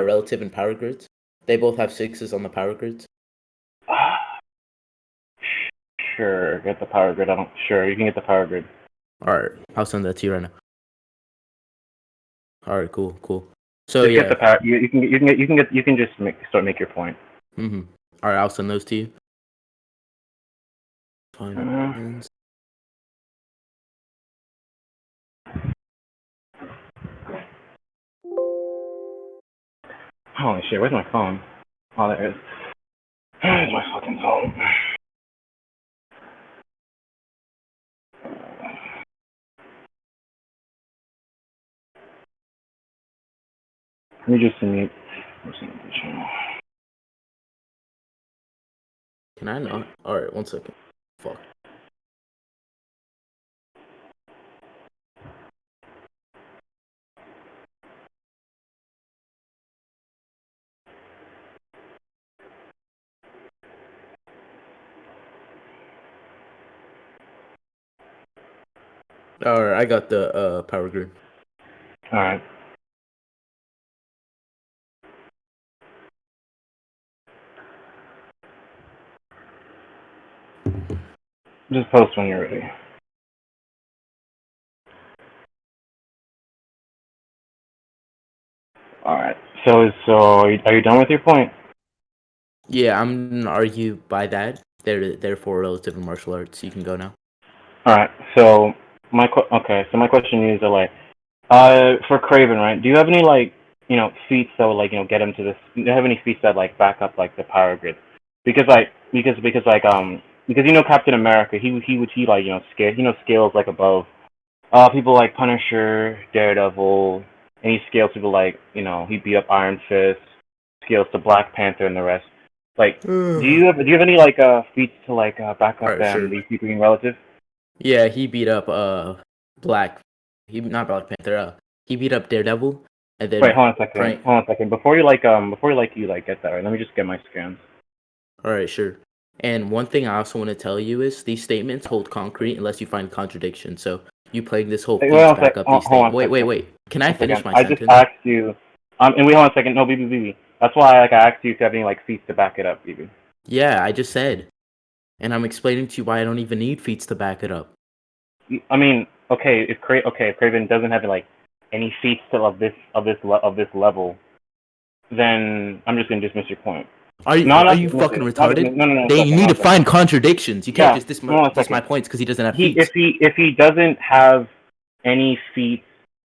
relative and power grids. They both have 6s on the power grids. Sure, get the power grid. Sure, you can get the power grid. Alright, I'll send that to you right now. Alright, cool. So just yeah, get the power. You can just make your point. Alright, I'll send those to you. Fine. Holy shit, where's my phone? Oh, there it is. Where's my fucking phone? Let me just mute the channel. Can I not? Alright, 1 second. Fuck. Alright, I got the power grid. Alright. Just post when you're ready. Alright. So are you done with your point? Yeah, I'm gonna argue by that. Therefore relative in martial arts. You can go now. Alright. So my question is like, for Kraven, right? Do you have any feats that would get him to this? Do you have any feats that back up the power grid? Because Captain America, he scales above people like Punisher, Daredevil, and he scales people he beat up Iron Fist, scales to Black Panther and the rest. Do you have any feats to back up them? These people being relative? Yeah, he beat up not Black Panther. He beat up Daredevil, and then wait, hold on a second. Before you get that, right? Let me just get my scans. All right, sure. And one thing I also want to tell you is these statements hold concrete unless you find contradiction. So you playing this whole back up these statements. Wait. Can I finish my sentence? I just asked you. And wait, hold on a second. No, BB. That's why I asked you if you have any feats to back it up, BB. Yeah, I just said, and I'm explaining to you why I don't even need feats to back it up. I mean, if Kraven doesn't have any feats of this level, then I'm just gonna dismiss your point. Are you fucking retarded? No. You need to find contradictions. You can't just dismiss my points because he doesn't have feats. If he doesn't have any feats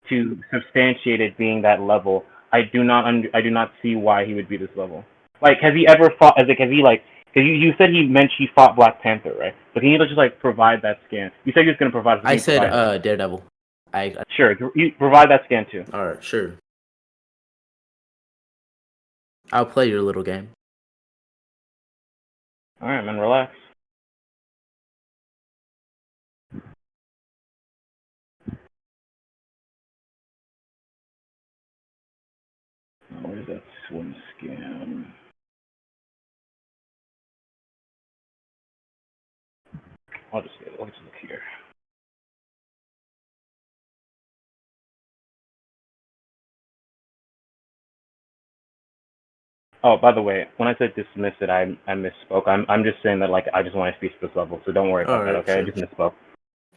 to substantiate it being that level, I do not see why he would be this level. Has he ever fought? Because you said he fought Black Panther, right? So can you just provide that scan? You said you was gonna provide. I said Daredevil. Sure, you provide that scan too. All right, sure. I'll play your little game. All right, man, relax. Where's that swim scan? Let's look here. Oh, by the way, when I said dismiss it, I misspoke. I'm just saying that I just want to speak to this level, so don't worry about that, okay? Sure. I just misspoke.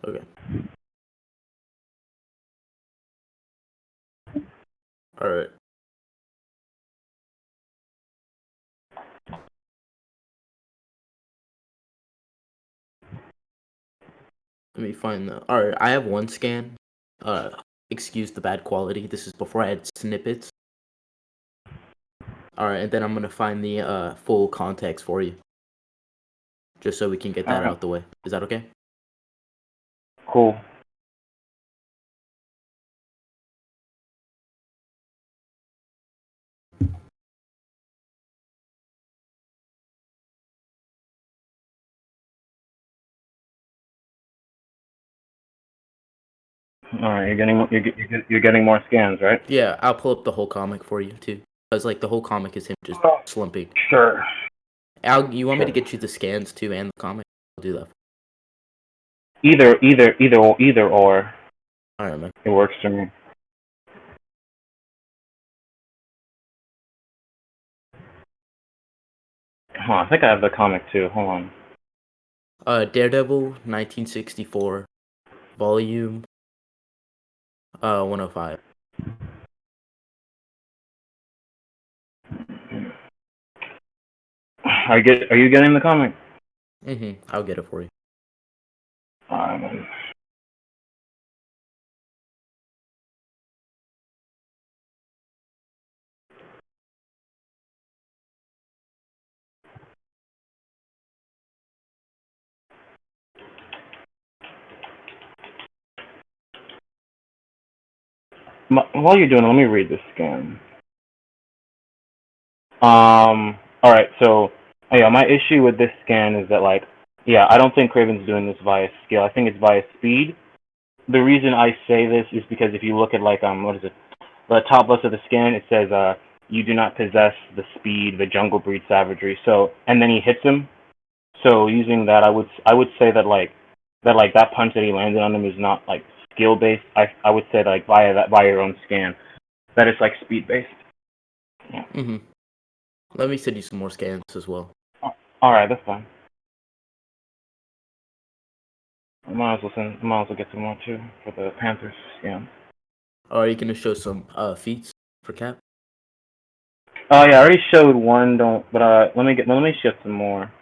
Okay. All right. Let me find the. All right, I have one scan. Excuse the bad quality. This is before I had snippets. All right, and then I'm gonna find the full context for you, just so we can get that out the way. Is that okay? Cool. All right, you're getting more scans, right? Yeah, I'll pull up the whole comic for you too, because the whole comic is him just slumping. Sure. You want me to get you the scans too and the comic? I'll do that. Either or. All right, man. It works for me. Hold on, I think I have the comic too. Hold on. Daredevil, 1964, volume 105. Are you getting the comic? I'll get it for you. While you're doing it, let me read this scan. Alright, so, yeah, my issue with this scan is that, like, yeah, I don't think Kraven's doing this via skill. I think it's via speed. The reason I say this is because if you look at, like, what is it? The top list of the scan, it says, you do not possess the speed, the jungle breed savagery. So, and then he hits him. So using that, I would say that, like, that punch that he landed on him is not, like, skill based. I would say, like, via your own scan, that it's, like, speed based. Yeah. Let me send you some more scans as well. Alright, that's fine. I might as well get some more too for the Panthers scan. Are you gonna show some feats for Cap? Oh yeah, I already showed one. Let me show some more.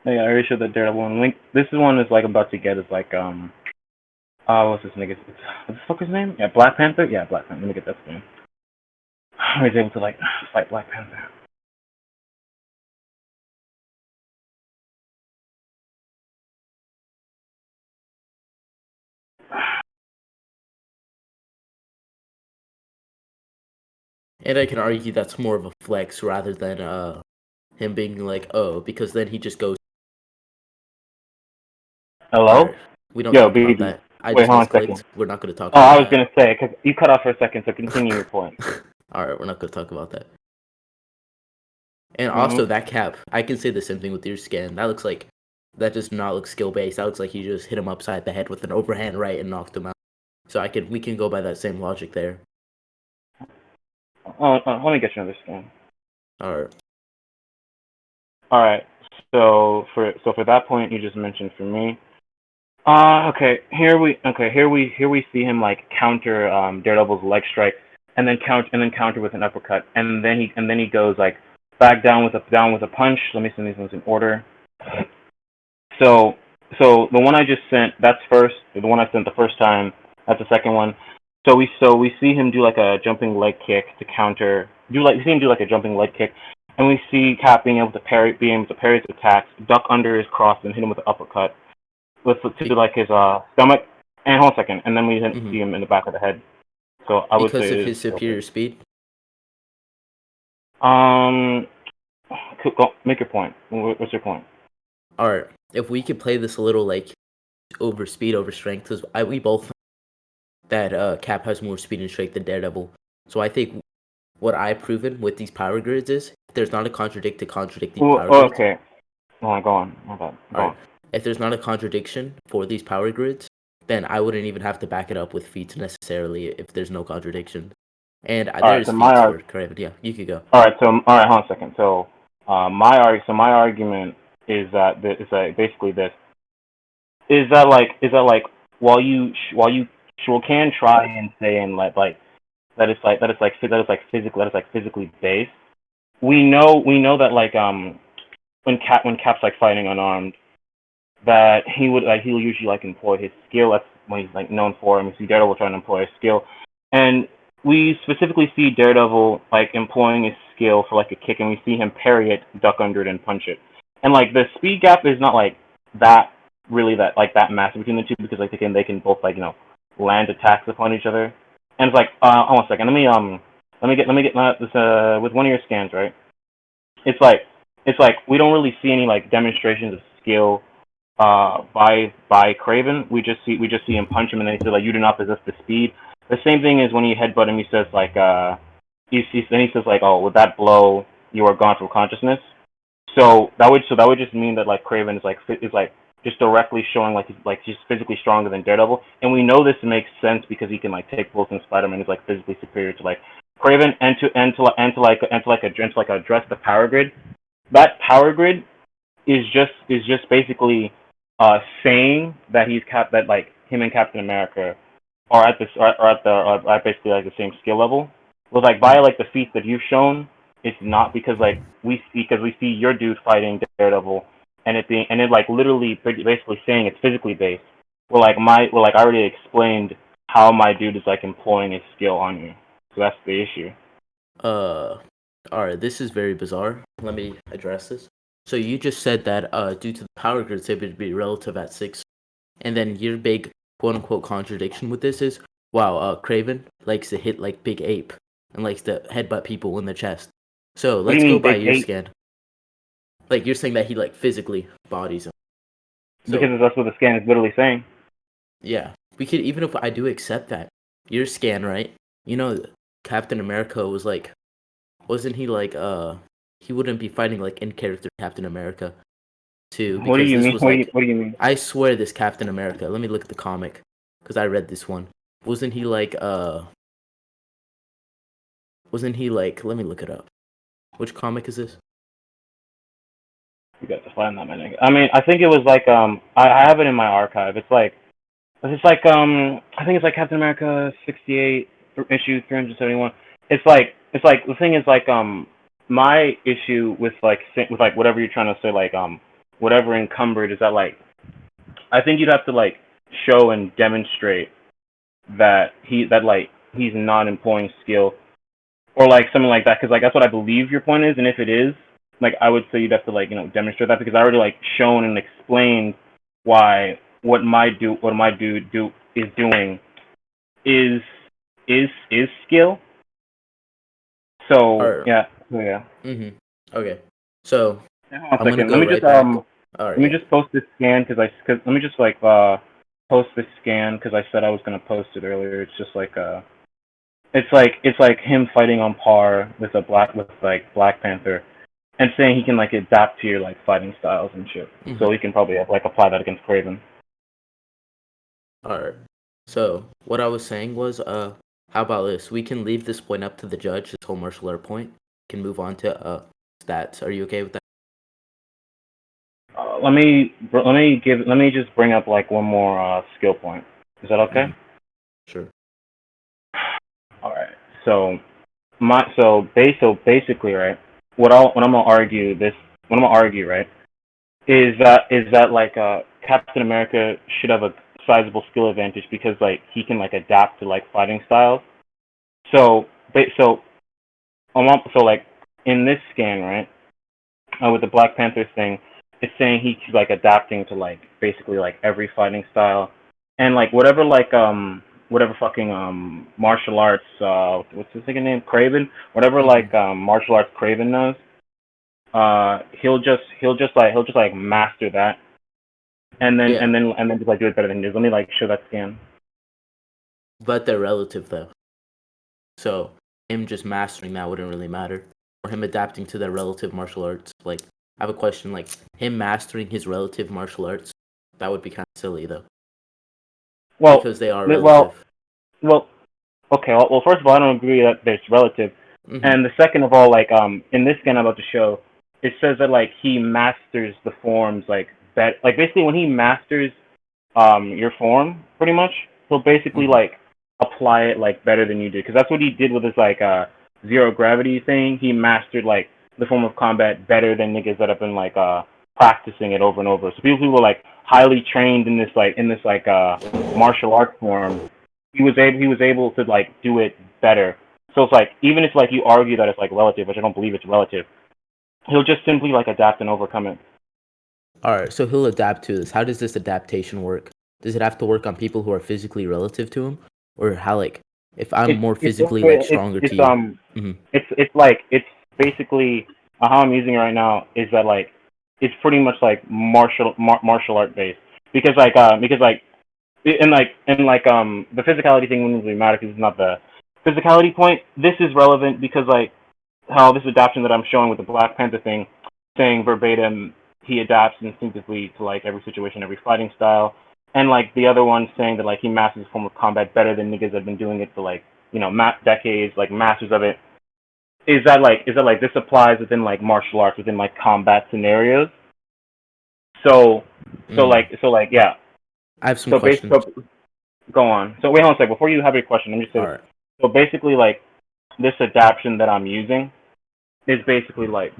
Oh, yeah, I already showed the Daredevil one. Link. This one is like about to get is like what's this nigga? What the fuck is his name? Yeah, Black Panther. Yeah, Black Panther. Let me get that name. He's able to like fight Black Panther. And I can argue that's more of a flex rather than him being like, oh, because then he just goes. Hello? Right. We don't Yo, talk about BD. that. I Wait, just hold on a second. misclicked. We're not going to talk Oh, about I was gonna say because you cut off for a second, so continue your point. Alright, we're not going to talk about that. And also, that Cap, I can say the same thing with your scan. That does not look skill based. That looks like you just hit him upside the head with an overhand right and knocked him out. So we can go by that same logic there. Let me get you another scan. Alright. Alright. So for that point you just mentioned for me. Okay. Here we see him like counter Daredevil's leg strike and then counter with an uppercut. And then he goes like back down with a punch. Let me send these ones in order. So the one I just sent, that's first. The one I sent the first time, that's the second one. So we see him do like a jumping leg kick to counter. We see him do like a jumping leg kick, and we see Cap being able to parry his attacks, duck under his cross, and hit him with an uppercut, to like his stomach. And hold on a second, and then we see him in the back of the head. So I would say because of his superior speed. Make your point. What's your point? Alright, if we could play this a little like over speed over strength, because we both that Cap has more speed and strength than Daredevil. So I think what I've proven with these power grids is there's not a contradict to contradict these power grids. Okay. Go on. Go on. If there's not a contradiction for these power grids, then I wouldn't even have to back it up with feats necessarily if there's no contradiction. And there's feats for Kraven. Yeah, you could go. Alright, hold on a second. So my argument is that basically this is that like while you sure can try and say and like that it's physically based. We know that like when Cap's like fighting unarmed, that he'll usually like employ his skill. That's what he's like known for. And we see Daredevil trying to employ his skill, and we specifically see Daredevil like employing his skill for like a kick, and we see him parry it, duck under it, and punch it. And like the speed gap is not like that that massive between the two because like they can both like land attacks upon each other. And it's like hold on a second, let me get this with one of your scans, right? It's like we don't really see any like demonstrations of skill by Kraven. We just see him punch him and then he says like you do not possess the speed. The same thing is when you headbutt him, he says like he says like, oh, with that blow you are gone from consciousness. So that would just mean that like Kraven is like just directly showing like he's physically stronger than Daredevil, and we know this makes sense because he can like take bullets, and Spider-Man is like physically superior to like Kraven, and to address the power grid. That power grid is just basically saying that that like him and Captain America are at basically like the same skill level. Well, like by like the feats that you've shown, it's not because like we see your dude fighting Daredevil, and it like literally basically saying it's physically based. I already explained how my dude is like employing his skill on you. So that's the issue. Uh, all right, this is very bizarre. Let me address this. So you just said that due to the power grids, it would be relative at 6. And then your big quote unquote contradiction with this is, wow, Kraven likes to hit like Big Ape and likes to headbutt people in the chest. So What do let's you go mean by Big your Eight? scan. Like you're saying that he like physically bodies him. So Because that's what the scan is literally saying. yeah, we could, even if I do accept that your scan, right? You know, Captain America was like, wasn't he like he wouldn't be fighting like in character Captain America too, What do because you this mean? was like, What do you mean? I swear this Captain America. Let me look at the comic because I read this one. Wasn't he like Wasn't he like? Let me look it up. Which comic is this? You got to find that, my nigga. I mean, I think it was like I have it in my archive. I think it's like Captain America 68 issue 371. It's like the thing is like my issue with like whatever you're trying to say, like whatever encumbered, is that like I think you'd have to like show and demonstrate that he's not employing skill or like something like that, because like that's what I believe your point is, and if it is, like I would say you'd have to like demonstrate that, because I already like shown and explained why what my dude do is doing is is skill. So Or yeah, yeah. Okay. So Hang on a I'm gonna second. Let go me just right back. All right. let me Yeah. just post this scan cause let me just like post this scan because I said I was gonna post it earlier. It's just like it's like him fighting on par with Black Panther, and saying he can like adapt to your like fighting styles and shit. So he can probably like apply that against Kraven. All right. So what I was saying was, how about this? We can leave this point up to the judge. This whole martial art point. Can move on to stats. Are you okay with that? Let me just bring up like one more skill point. Is that okay? Sure. All right. So basically, right. What I'm gonna argue, right, is that like Captain America should have a sizable skill advantage because like he can like adapt to like fighting styles. So so so like in this scan, right, with the Black Panther thing, it's saying he's like adapting to like basically like every fighting style, and like whatever fucking martial arts what's his second name, Kraven, whatever like martial arts Kraven knows, he'll just master that, and then Yeah, just like do it better than he does. Let me like show that scan. but they're relative though. So him just mastering that wouldn't really matter, or him adapting to their relative martial arts. Like, I have a question. Like him mastering his relative martial arts, that would be kind of silly though, Well, because they are well, relative. well. Okay. Well, first of all, I don't agree that it's relative, Mm-hmm. and the second of all, like in this scan I'm about to show, it says that like he masters the forms like basically when he masters your form pretty much, he'll basically Mm-hmm. like apply it like better than you did, because that's what he did with his like zero gravity thing. He mastered like the form of combat better than niggas that have been like practicing it over and over. So people who were like highly trained in this martial art form, he was able to like do it better. So it's like, even if like you argue that it's like relative, which I don't believe it's relative, he'll just simply like adapt and overcome it. All right, so he'll adapt to this. How does this adaptation work? Does it have to work on people who are physically relative to him, or how? Like, if I'm It's more it's physically like stronger to you. Mm-hmm. it's basically how I'm using it right now is that like it's pretty much like martial art based, because the physicality thing wouldn't really matter because it's not the physicality point. This is relevant because like how this adaptation that I'm showing with the Black Panther thing, saying verbatim he adapts instinctively to like every situation, every fighting style, and like the other one saying that like he masters a form of combat better than niggas that have been doing it for like decades, like masters of it. Is that like this applies within like martial arts within like combat scenarios? So so like yeah. I have some So questions. go on. So wait, hold on a sec. Before you have your question, let me just say All this. right. So basically, like this adaptation that I'm using is basically like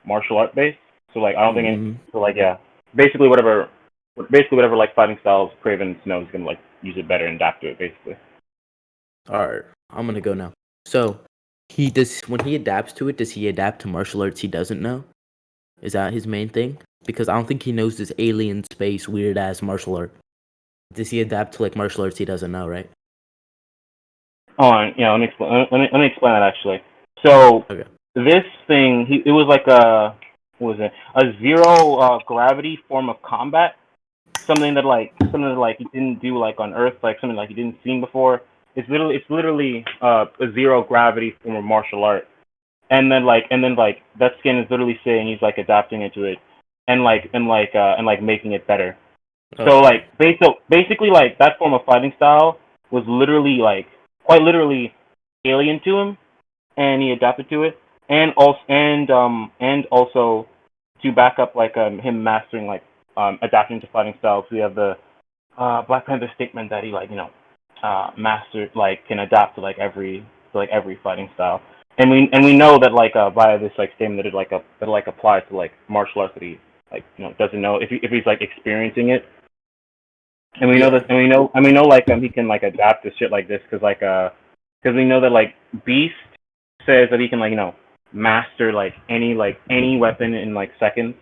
martial art based. So like I don't think Mm, so like yeah, basically whatever like fighting styles Kraven knows is gonna like use it better and adapt to it basically. all right. I'm gonna go now. So he does when he adapts to it. Does he adapt to martial arts he doesn't know? Is that his main thing? Because I don't think he knows this alien space weird ass martial art. Does he adapt to like martial arts he doesn't know? Right. Oh, yeah. Let me explain that actually. So Okay. this thing, it was like what was it? A zero gravity form of combat. Something that he didn't do like on Earth, like something like he didn't seen before. It's literally a zero gravity form of martial art. And then that skin is literally saying he's like adapting into it and making it better. So Okay. like basically like that form of fighting style was literally like quite literally alien to him, and he adapted to it, and also to back up like him mastering like adapting to fighting styles. We have the Black Panther statement that he like mastered like can adapt to like every fighting style, and we know that like via this like statement that it applies to like martial arts that he like doesn't know if he's like experiencing it. And we know Yeah. this, and we know like he can like adapt to shit like this because we know that like Beast says that he can like master like any weapon in like seconds.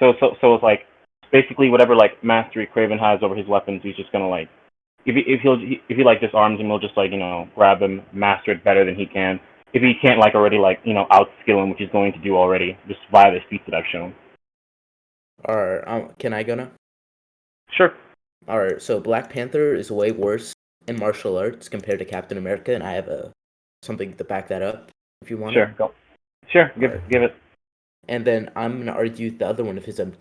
So it's like basically whatever like mastery Kraven has over his weapons, he's just gonna like if he like disarms him, he'll just like grab him, master it better than he can. If he can't like already like outskill him, which he's going to do already just via the feats that I've shown. All right. Can I go now? Sure, All right. So Black Panther is way worse in martial arts compared to Captain America, and I have something to back that up. If you want it. sure, go, sure, All give right. give it. And then I'm gonna argue the other one of his of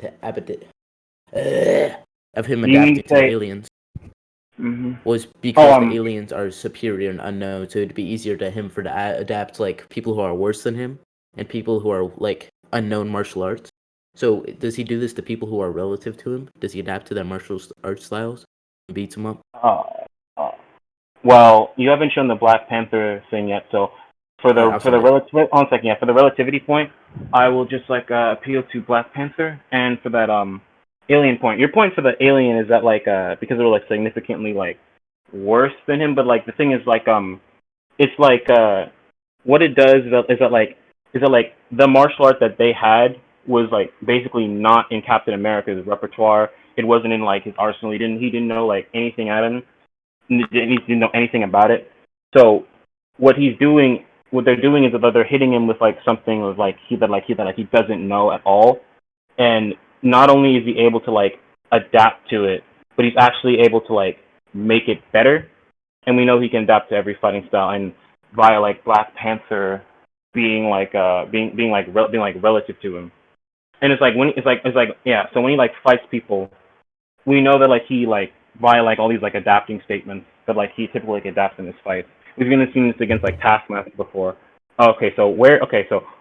him You mean to adapting to the say? aliens Mm-hmm. was Oh, because the aliens are superior and unknown, so it'd be easier to him for to adapt to like people who are worse than him and people who are like unknown martial arts. So does he do this to people who are relative to him? Does he adapt to their martial arts styles and beats them up? uh, uh, well, you haven't shown the Black Panther thing yet, so for All right, the I'll for the send it. relative, hold on a second, yeah, for the relativity point, I will just like appeal to Black Panther, and for that alien point, your point for the alien is that like because they're like significantly like worse than him, but like the thing is like it's like what it does is that like the martial art that they had was like basically not in Captain America's repertoire. It wasn't in like his arsenal. He didn't know like anything at him. Didn't know anything about it. So what they're doing is that they're hitting him with like something of like he doesn't know at all, and not only is he able to like adapt to it, but he's actually able to like make it better. And we know he can adapt to every fighting style, and via like Black Panther being like being like relative to him, and it's like when it's like yeah. So when he like fights people, we know that like he like via like all these like adapting statements that like he typically like adapts in his fights. We've been seeing this against like Taskmaster before. Okay, so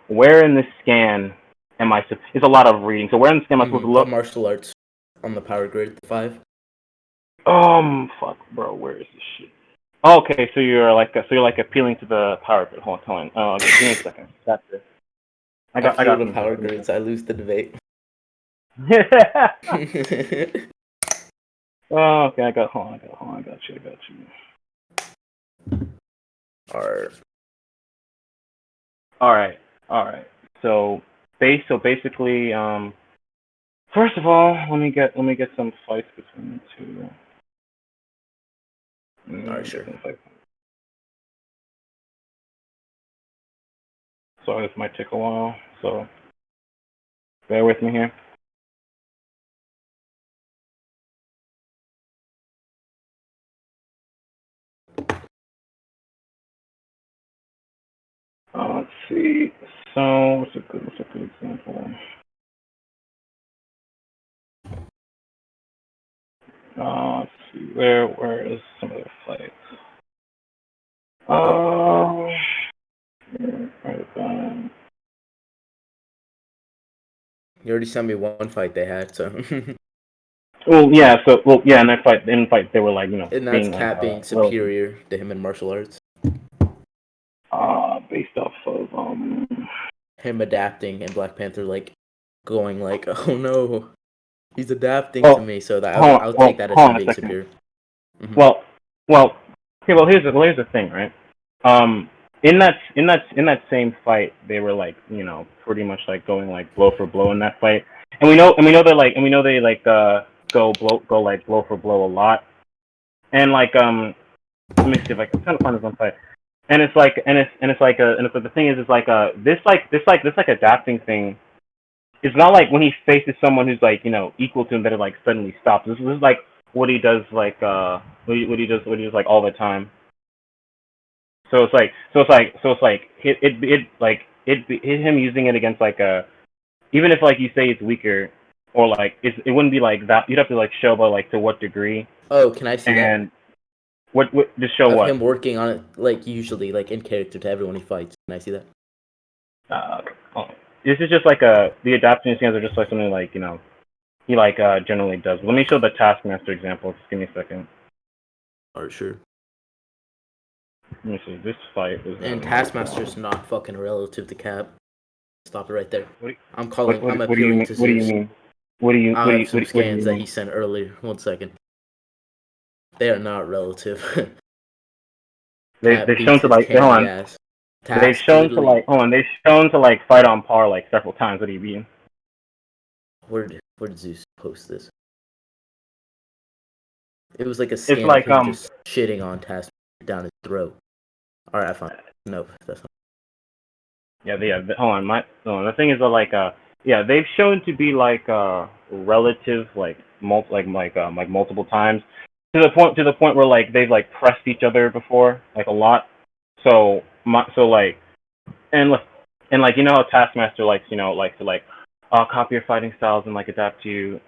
where in this scan am I? It's a lot of reading. So where in the scan am I supposed to The look? martial arts on the power grid 5. Fuck, bro, where is this shit? Okay, so you're like appealing to the power grid. Hold on. Oh, okay, give me a second. That's it. I I got I feel got the something. power grids. I lose the debate. Oh, okay, I got. Hold on. I got you. All right. All right, all right. So basically, first of all, let me get some fights between the two. All right. Let me get Sure. some fights. Sorry, this might take a while, so bear with me here. Let's see. So what's a good example? Let's see, where is some of the fights? Oh, Right. you already sent me one fight they had, so. Well, yeah. So, well, yeah. In fight, they were like, And that's being like, Cap being relative, superior to him in martial arts. based off of Him adapting and Black Panther like going like, oh no, he's adapting to Oh, me. So that hold on. I'll take Well, that as hold him on a being second. superior. Mm-hmm. Well, well. Okay. Well, here's the thing, right? In that same fight, they were like, pretty much like going like blow for blow in that fight, and we know they go like blow for blow a lot, and like let me see if I can try to find this one fight. And it's like, but the thing is like this adapting thing. It's not like when he faces someone who's like, equal to him that it like suddenly stops. This is like what he does like what he does like all the time. So it's like him using it against like even if like you say it's weaker or like it wouldn't be like that. You'd have to like show about like to what degree Oh, can I see that? and what just show Of what. him working on it, like usually, like in character to everyone he fights. Can I see that? Oh, this is just like the adapting scans are just like something like he like generally does. Let me show the Taskmaster example. Just give me a second. Or sure. Let me see. This fight is And Taskmaster's not fucking relative to Cap. Stop it right there. I'm what do you appealing mean? to What do you Zeus. mean? What do you I what do have you some what do you scans that mean? he sent earlier. 1 second. They are not relative. They've Cap beats shown to his like hold candy on. ass. They've Task shown to literally. like hold on. They've shown to like fight on par like several times. What do you mean? Where did Zeus post this? It was like a It's scan of like him just shitting on Task down his throat. All right, fine. Nope, that's not. hold on. The thing is that like they've shown to be like relative like multiple times to the point where like they've like pressed each other before like a lot. So like and like how Taskmaster likes likes to like copy your fighting styles and like adapt to you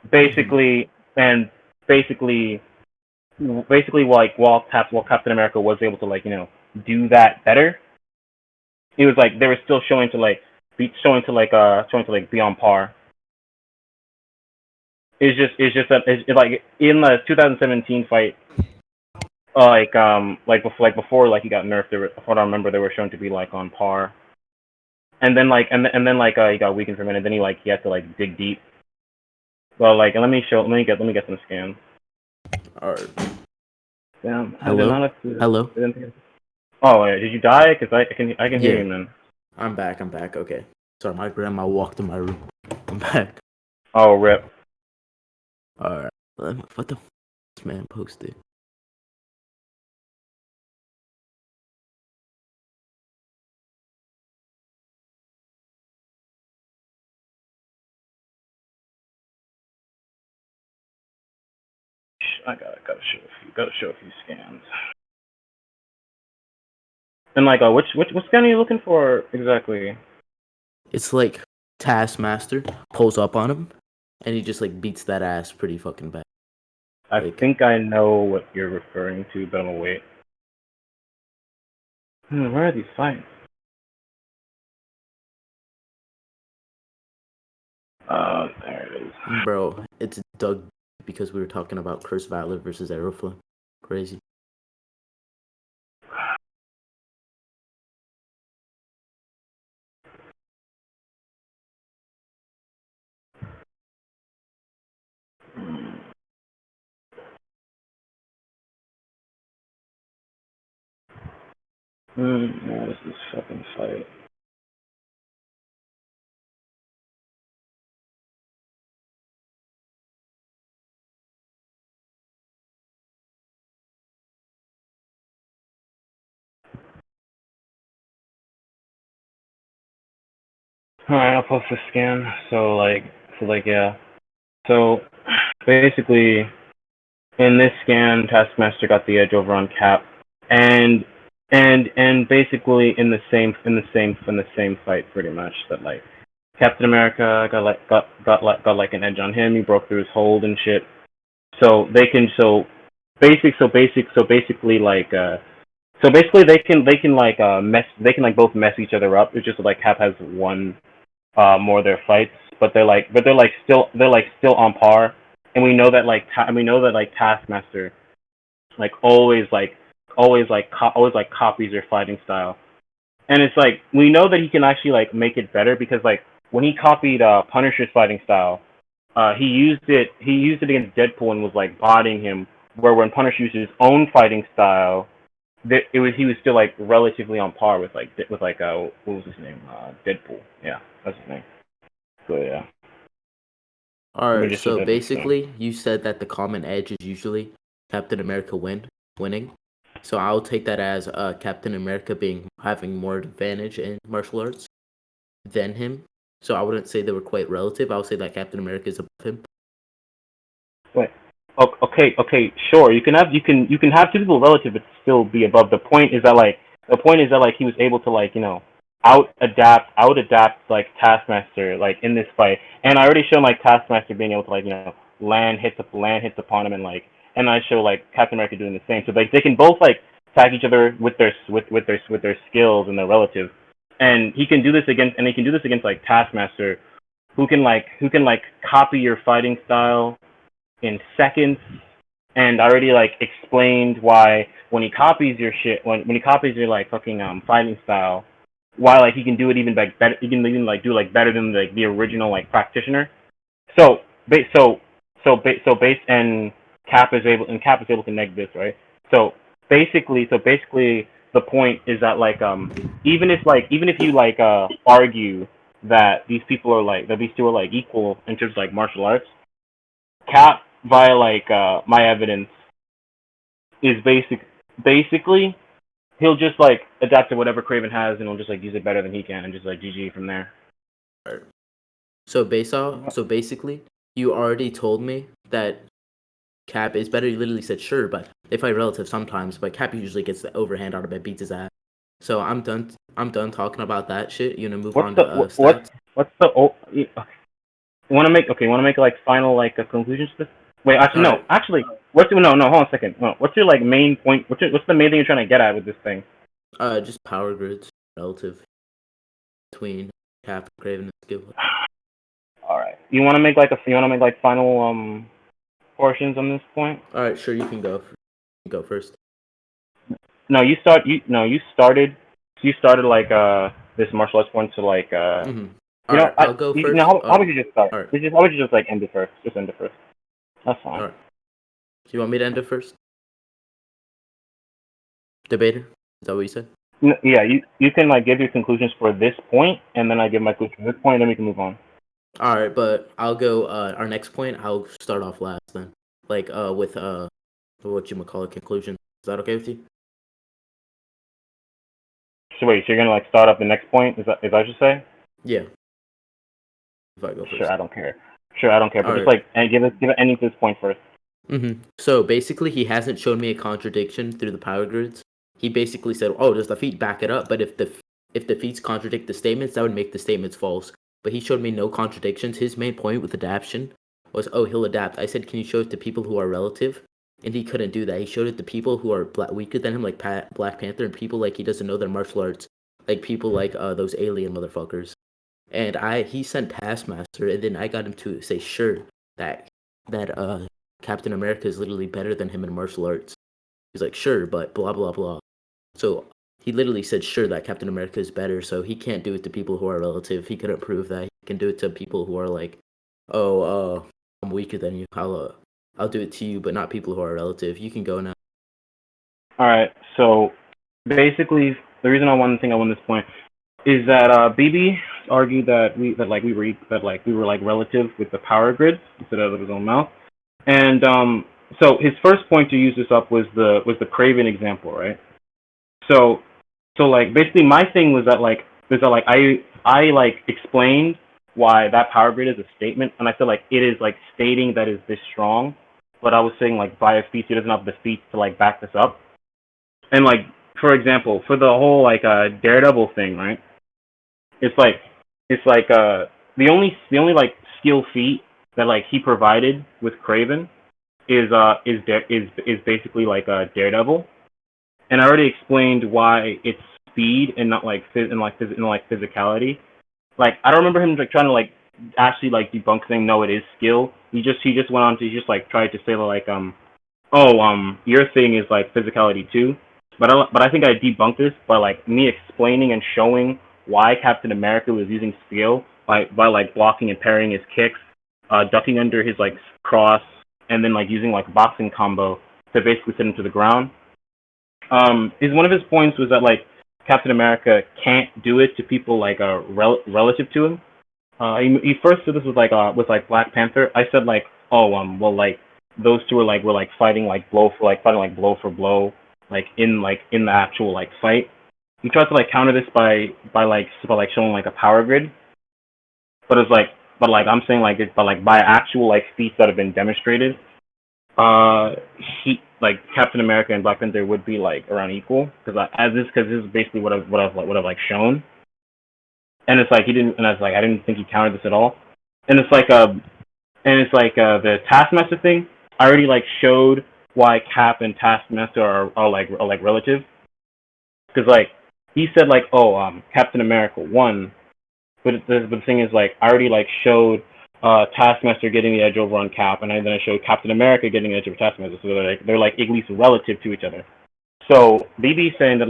Mm-hmm. basically and basically like while Captain America was able to like do that better, it was like they were still showing to like be on par. It's just that like in the 2017 fight, before like he got nerfed, from what I remember, they were shown to be like on par. And then he got weakened for a minute. Then he had to like dig deep. Well, like let me get some scans. All right. Damn, I did Hello. not have to. Hello. Oh, yeah, did you die? Cause I can hear Yeah, you, man. I'm back. I'm back. Okay. Sorry, my grandma walked in my room. I'm back. Oh, rip. All right. What the this man posted? I gotta show a few scans. And like, which scan are you looking for exactly? It's like Taskmaster pulls up on him, and he just like beats that ass pretty fucking bad. I Like, think I know what you're referring to, but I'm gonna wait. Where are these fights? There it is. bro, it's Doug because we were talking about Curse Valor versus Aeroflame. Crazy. What is this fucking fight? Alright, I'll post the scan. Yeah. So basically, in this scan, Taskmaster got the edge over on Cap, and basically in the same fight, pretty much that like Captain America got like an edge on him. He broke through his hold and shit. So they can basically like so basically they can like both mess each other up. It's just like Cap has won more of their fights, but they're like still on par. And we know that Taskmaster like always copies your fighting style. And it's like we know that he can actually like make it better because like when he copied Punisher's fighting style, he used it against Deadpool and was like bodying him. Where when Punisher used his own fighting style, he was still like relatively on par with what was his name, Deadpool. Yeah, that's his name. So yeah, All let me right, just show so that this thing. basically, you said that the common edge is usually Captain America winning. So I'll take that as Captain America having more advantage in martial arts than him. So I wouldn't say they were quite relative. I would say that Captain America is above him. Wait. Okay, sure. You can have two people relative but still be above. The point is that he was able to out adapt like Taskmaster like in this fight, and I already shown like Taskmaster being able to land hits upon him, and I show like Captain America doing the same. So like they can both like tag each other with their skills and their relative, and he can do this against like Taskmaster, who can copy your fighting style in seconds. And I already like explained why when he copies your shit, when he copies your like fucking fighting style, why like he can do it even like better. He can even like do like better than like the original like practitioner. So base so base and Cap is able to neg this, right? So basically the point is that even if you argue that these two are like equal in terms of like martial arts, Cap via my evidence is basically he'll just like adapt to whatever Kraven has and he'll just like use it better than he can and just like GG from there. All right. So basically, you already told me that Cap is better. You literally said sure, but they fight relative sometimes. But Cap usually gets the overhand out of it, beats his ass. So I'm done. I'm done talking about that shit. You know, move What's on the to what's stats. what's the want to make like final like a conclusion to this? Wait, actually All no. right. Actually, hold on a second. No, what's your like main point? What's the main thing you're trying to get at with this thing? Just power grids relative between Cap and Kraven and skill. All right. You want to make like final portions on this point? All right, sure. You can go. Go first. No, you started like this martial arts point to like All right, I'll go first. how would you just start? All right. How would you just like end it first? Just end it first. That's All fine. right. Do you want me to end it first? Debater? Is that what you said? Yeah, you can like give your conclusions for this point, and then I give my conclusion for this point, and then we can move on. All right, but I'll go. Our next point, I'll start off last then. Like with what you call it, conclusion. Is that okay with you? So wait, so you're gonna like start up the next point? Is that what you say? Yeah. If I go Sure, first. I don't care. Sure, I don't care. All But just right. like and give it ending to this point first. So basically, he hasn't shown me a contradiction through the power grids. He basically said, "Oh, does the feat back it up?" But if the feats contradict the statements, that would make the statements false. But he showed me no contradictions. His main point with adaptation was, "Oh, he'll adapt." I said, "Can you show it to people who are relative?" And he couldn't do that. He showed it to people who are weaker than him, like Black Panther, and people like he doesn't know their martial arts, like people like those alien motherfuckers. And he sent Taskmaster, and then I got him to say sure that Captain America is literally better than him in martial arts. He's like, sure, but blah blah blah. So he literally said sure that Captain America is better. So he can't do it to people who are relative. He couldn't prove that. He can do it to people who are like, oh, I'm weaker than you. I'll do it to you, but not people who are relative. You can go now. All right. So basically, the reason I won this point is that BB argued that we were like relative with the power grid instead of his own mouth, and so his first point to use this up was the Kraven example, right? So like basically my thing was that I like explained why that power grid is a statement, and I said like it is like stating that is this strong, but I was saying like via feats he doesn't have the feats to like back this up, and like for example for the whole like Daredevil thing, right? It's like the only like skill feat that like he provided with Kraven is basically like a Daredevil, and I already explained why it's speed and not like physicality. Like I don't remember him like trying to like actually like debunk saying no, it is skill. He just went on to he just like tried to say like oh your thing is like physicality too. But I think I debunked this by like me explaining and showing why Captain America was using skill by like blocking and parrying his kicks, ducking under his like cross, and then like using like boxing combo to basically send him to the ground. Is one of his points was that like Captain America can't do it to people like relative to him. He first did this with like Black Panther. I said like well like those two were like fighting like blow for blow like in the actual like fight. He tried to like counter this by showing like a power grid, but it's like but like I'm saying like it's but like by actual like feats that have been demonstrated, uh, he like Captain America and Black Panther would be like around equal because this is basically what I've like shown, and it's like he didn't and I was like I didn't think he countered this at all, and the Taskmaster thing. I already like showed why Cap and Taskmaster are like relative because like he said like Captain America won, but the thing is like I already like showed Taskmaster getting the edge over on Cap, and then I showed Captain America getting the edge over Taskmaster, so they're like at least relative to each other. So BB saying that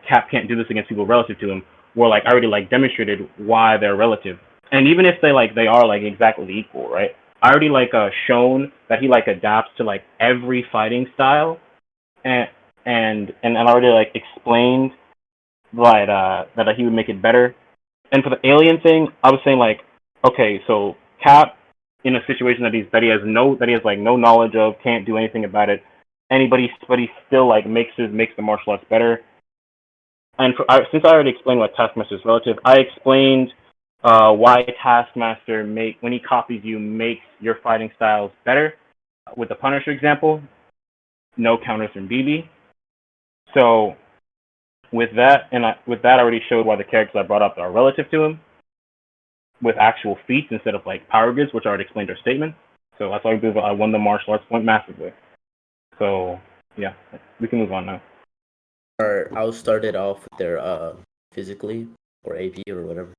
Cap can't do this against people relative to him, where like I already like demonstrated why they're relative, and even if they are like exactly equal, right? I already like shown that he like adapts to like every fighting style, and and I already like explained that he would make it better. And for the alien thing, I was saying like, okay, so Cap in a situation that he has like no knowledge of, can't do anything about it. But he still like makes the martial arts better. And since I already explained what Taskmaster is relative, I explained why Taskmaster when he copies you makes your fighting styles better. With the Punisher example, no counters from BB. So with that, I already showed why the characters I brought up are relative to him, with actual feats instead of like power grids, which I already explained our statement. So that's why I won the martial arts point massively. So yeah, we can move on now. Or I'll start it off with their physically or AP or whatever.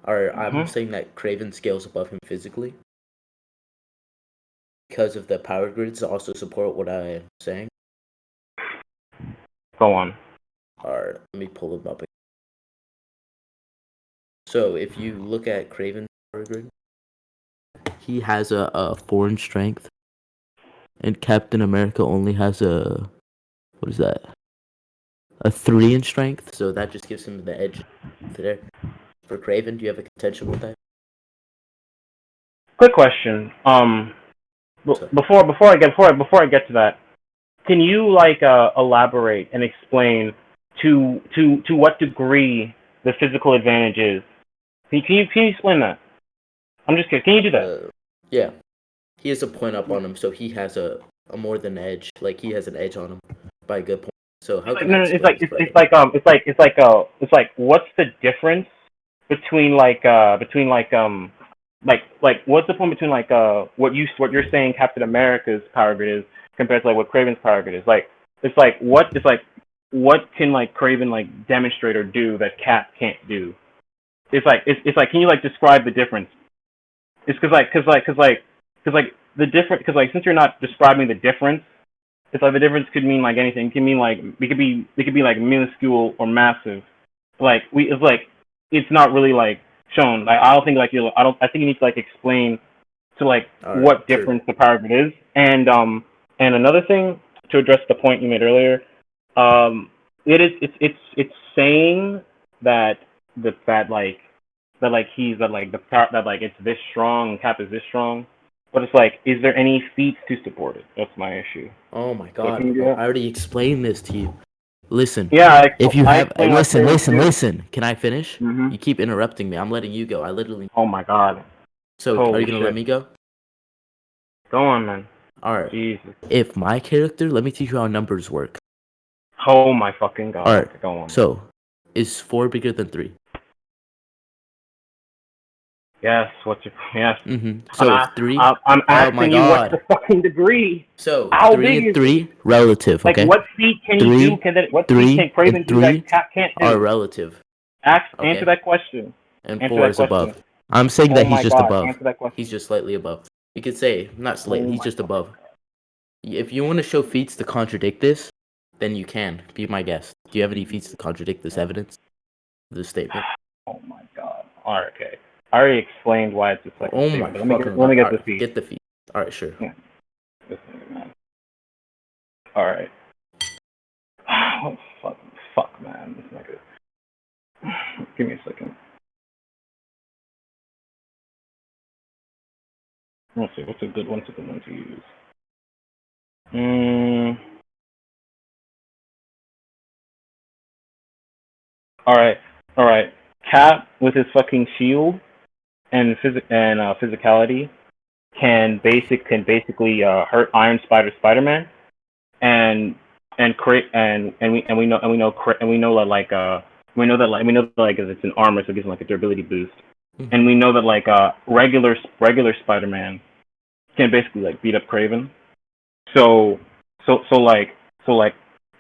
Or I'm saying that Kraven scales above him physically because of the power grids also support what I am saying. Go on. Or let me pull them up. So if you look at Kraven's power grid, he has a 4 in strength, and Captain America only has what is that? A 3 in strength. So that just gives him the edge there. For Kraven, do you have a contention with that? Quick question. Before I get to that, can you like elaborate and explain to what degree the physical advantage is? Can you explain that? I'm just curious. Can you do that? Yeah. He has a point up on him, so he has a more than edge. Like he has an edge on him by a good point. So how can I explain this? It's like what's the difference between what's the point between what you're saying Captain America's power grid is compared to like what Kraven's power grid is? What can like Kraven like demonstrate or do that Cap can't do? It's like can you like describe the difference? It's because the difference because like since you're not describing the difference, it's like the difference could mean like anything. It can mean like it could be like minuscule or massive. Like it's like it's not really like shown. Like I don't think like you I think you need to like explain to like what difference the power grid is. And another thing to address the point you made earlier, it's saying that it's this strong and Cap is this strong. But it's like, is there any feats to support it? That's my issue. Oh my god, bro. I already explained this to you. Listen. Yeah, if you have listen. Can I finish? Mm-hmm. You keep interrupting me. I'm letting you go. I literally. Oh my god. So Holy are you gonna let me go? Go on, man. All right. Jesus. If my character, let me teach you how numbers work. Oh my fucking god. All right. Go on. So, is 4 bigger than 3? Yes. What's your yes? So if three, I'm oh my asking you what's the god. fucking degree? So How three big and is it? three relative, Like okay? what feat can he do? Three, What feat three, can and Kraven do that three Cat can't are do? relative, Answer okay? that question. And Answer four that is question. above. I'm saying Oh that he's my just god. above. Answer that He's question. just slightly above. You could say not slightly. Oh He's my just fucking above. god. If you want to show feats to contradict this, then you can. Be my guest. Do you have any feats to contradict this evidence, this statement? Oh my god. Alright, okay. I already explained why it's a second Oh my statement, but fucking let me god! get All the right, feat. get the feat. All right, sure. Yeah. Man. Alright. Oh, fuck, man. This is not good. Give me a second. Let's see. What's a good one to use? All right. Cap with his fucking shield and physicality can basically hurt Iron Spider-Man, and create and we know that like it's an armor, so it gives him like a durability boost, and we know that like regular Spider-Man can basically like beat up Kraven. So so like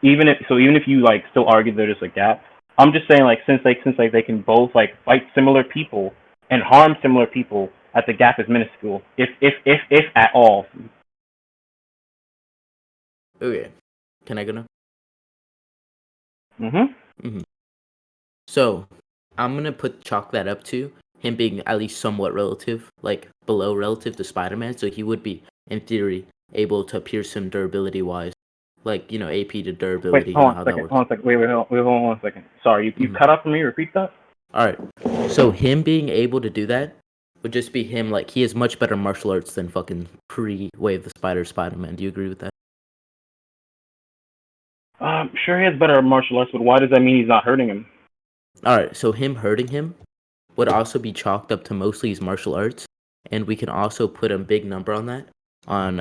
even if you like still argue there's a gap, I'm just saying like since they can both like fight similar people and harm similar people, that the gap is minuscule, if at all. Okay. Can I go now? Mhm. So, I'm gonna chalk that up to him being at least somewhat relative, like below relative to Spider-Man. So he would be, in theory, able to pierce him durability wise, like AP to Wait, durability. You hold know on a how that second. works. Hold on a second. Sorry, you cut off for me. Repeat that. All right. So him being able to do that would just be him. Like he has much better martial arts than fucking pre-Wave the Spider-Man. Do you agree with that? Sure, he has better martial arts, but why does that mean he's not hurting him? All right. So him hurting him would also be chalked up to mostly his martial arts, and we can also put a big number on that. On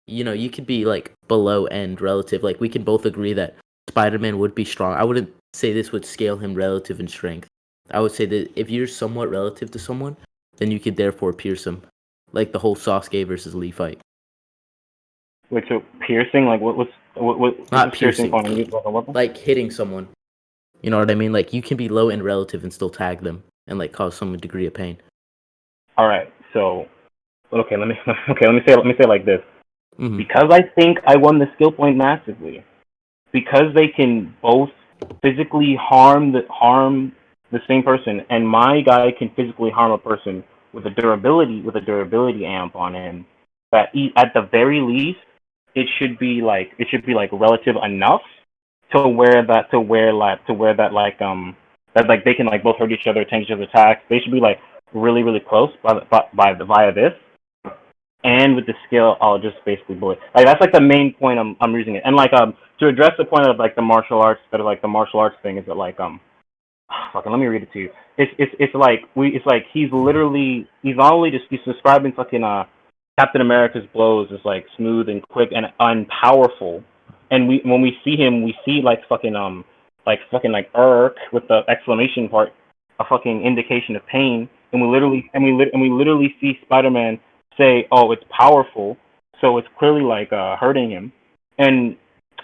you could be like below end relative. Like we can both agree that Spider-Man would be strong. I wouldn't say this would scale him relative in strength. I would say that if you're somewhat relative to someone, then you could therefore pierce him, like the whole Sasuke versus Lee fight. Wait, so piercing? Like what's Not this piercing piercing, point? Is it like a weapon? like hitting someone. You know what I mean? Like you can be low end relative and still tag them and like cause some degree of pain. All right, so okay, let me say it like this. Mm-hmm. Because I think I won the skill point massively. Because they can both physically harm the same person, and my guy can physically harm a person with a durability amp on him. That at the very least, it should be like relative enough to where that that like they can like both hurt each other, tank each other's attacks. They should be like really close via this. And with the skill, I'll just basically bullet. Like that's like the main point I'm using it. And like to address the point of like the martial arts, that are like the martial arts thing is that like fucking let me read it to you. It's like he's not only just he's describing fucking Captain America's blows as like smooth and quick and powerful, and when we see him, we see like fucking like irk with the exclamation part, a fucking indication of pain, and we literally see Spider-Man say, "Oh, it's powerful," so it's clearly like hurting him, and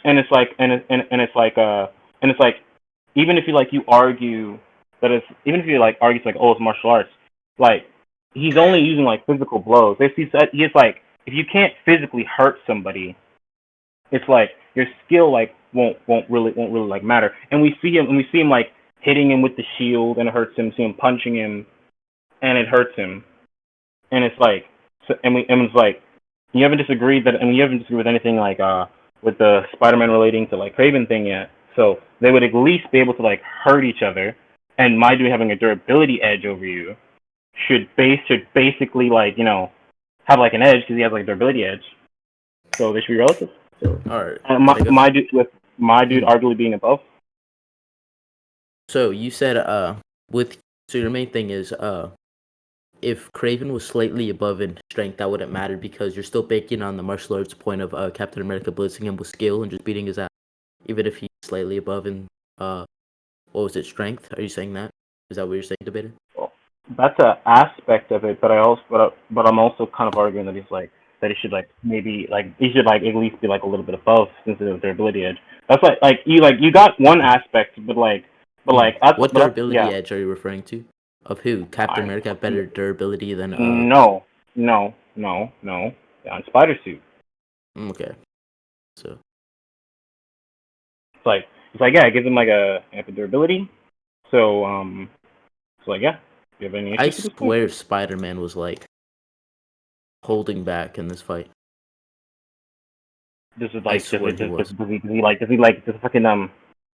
it's like and it's like even if you argue that it's even if you like argue it's like, oh, it's martial arts, like he's only using like physical blows. He's like, if you can't physically hurt somebody, it's like your skill like won't really like matter. And we see him like hitting him with the shield and it hurts him. See him punching him and it hurts him. And it's like and it's like you haven't disagreed with anything like with the Spider-Man relating to like Kraven thing yet. So they would at least be able to like hurt each other. And my dude having a durability edge over you should basically like have like an edge because he has like a durability edge. So they should be relative. So All right. my dude Mm. arguably being above. So you said so your main thing is if Kraven was slightly above in strength, that wouldn't matter because you're still banking on the martial arts point of Captain America blitzing him with skill and just beating his ass, even if he's slightly above in what was it, strength? Are you saying that? Is that what you're saying, debater? that's a aspect of it, but but I'm also kind of arguing that he should like maybe like he should like at least be like a little bit above since of their ability edge. That's like you got one aspect, but What that's durability yeah. edge are you referring to? Of who? Captain Iron America have fucking better durability than no. On Spider Suit, Okay. So it's like yeah, it gives him like a durability. So it's like yeah. Do you have any I issues with this point? swear Spider-Man was like holding back in this fight. This is I like swear he was. does he like does fucking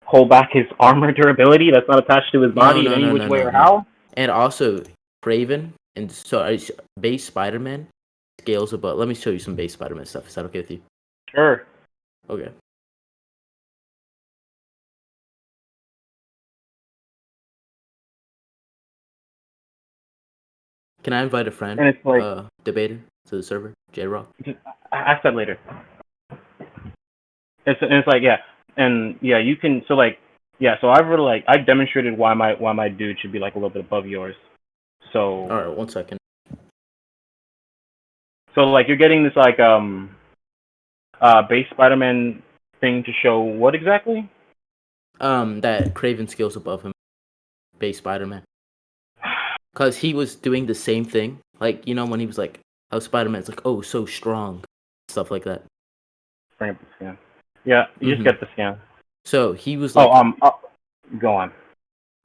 hold back his armor durability that's not attached to his No, body in no, any no, which no, way no, or no. how? And also Kraven and base Spider-Man scales above. Let me show you some base Spider-Man stuff. Is that okay with you? Sure. Okay. Can I invite a friend, And it's like debater to the server, J-Rock? just, ask that later. It's like yeah, and yeah, you can so like yeah, so I've really like I demonstrated why my dude should be like a little bit above yours. So All right, 1 second. like you're getting this like base Spider-Man thing to show what exactly? That Kraven scales above him, base Spider-Man, cause he was doing the same thing. Like when he was like, how Spider-Man's like, oh, so strong, stuff like that. Bring up the scan. Yeah, you just Mm-hmm. get the scan. So he was Oh like, go on.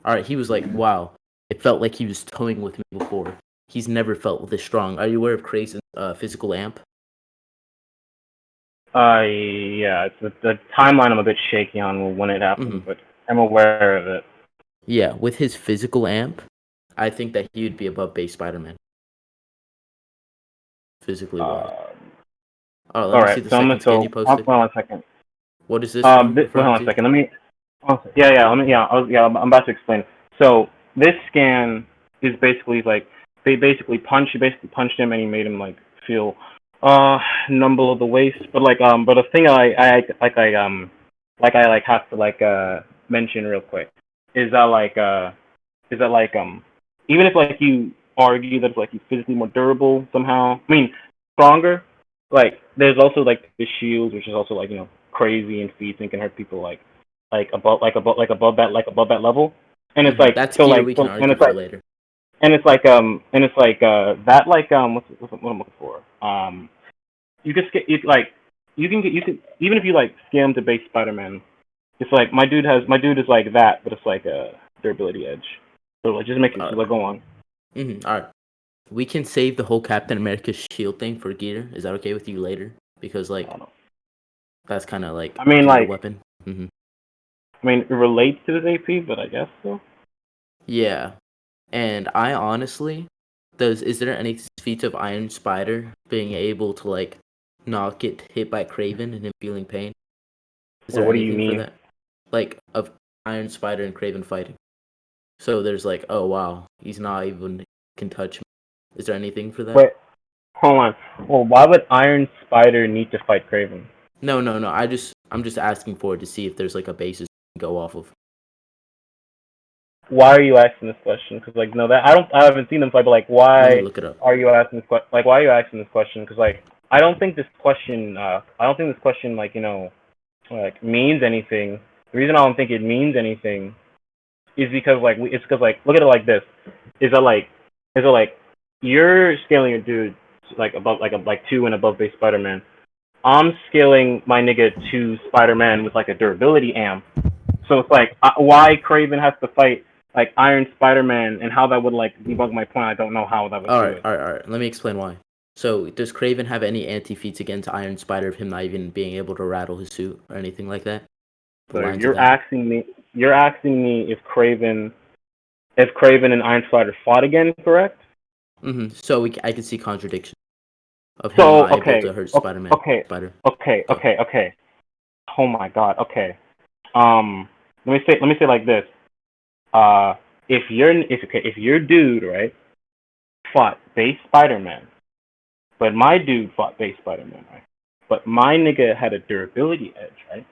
all right, he was like, wow, it felt like he was toying with me before. He's never felt this strong. Are you aware of Kraven's physical amp? Yeah, it's the timeline I'm a bit shaky on when it happened, Mm-hmm. but I'm aware of it. Yeah, with his physical amp, I think that he would be above base Spider-Man, physically wise. Uh, Oh, let all me right, see the so I'm gonna second scan you hold posted. on 1 second. What is this one Wait, hold referring on a to? second. Let me. I'm about to explain. So this scan is basically like they basically punched him and he made him like feel numb below the waist. But but a thing I like have to mention real quick is that even if like you argue that it's like he's physically more durable somehow, I mean stronger, like there's also like the shields, which is also like crazy in feats and can hurt people above that level. And it's Mm-hmm. like That's gear we can and argue it's for like later. that what I'm looking for. You can skip you can even if you like scale him to base Spider-Man, it's like my dude is like that, but it's like a durability edge. So like just make it like go on. Mm-hmm. All right. We can save the whole Captain America shield thing for gear. Is that okay with you later? Because I don't know. that's kind of like I mean gear like weapon. Mm-hmm. it relates to his AP, but I guess so. Yeah. And I honestly, is there any feats of Iron Spider being able to like not get hit by Kraven and him feeling pain? Is Well, there what do you anything for mean? that? Like of Iron Spider and Kraven fighting. So there's like, oh wow, he's not even can touch me. Is there anything for that? Wait, hold on. Well, why would Iron Spider need to fight Kraven? No, no, no. I'm just asking for it to see if there's like a basis to go off of. Why are you asking this question? Because like no, that I haven't seen them fight, but like Let me why look it up. are you asking this question? Like why are you asking this question? Because like I don't think this question like like means anything. The reason I don't think it means anything is because it's because like look at it like this: is that like you're scaling your dude like above like two and above base Spider-Man. I'm scaling my nigga to Spider-Man with like a durability amp. So it's like why Kraven has to fight like Iron Spider-Man and how that would like debug my point. I don't know how that would All do right, it. all right, all right. Let me explain why. So does Kraven have any anti feats against Iron Spider of him not even being able to rattle his suit or anything like that? The So lines of that. you're asking me if Kraven and Iron Spider fought again, correct? Mm-hmm. So I can see contradiction of him So not able to hurt Spider-Man. Spider. Go. okay. Oh my god. Okay. Let me say like this. Uh, if your dude right fought base Spider-Man, but my dude fought base Spider-Man, right? But my nigga had a durability edge, right?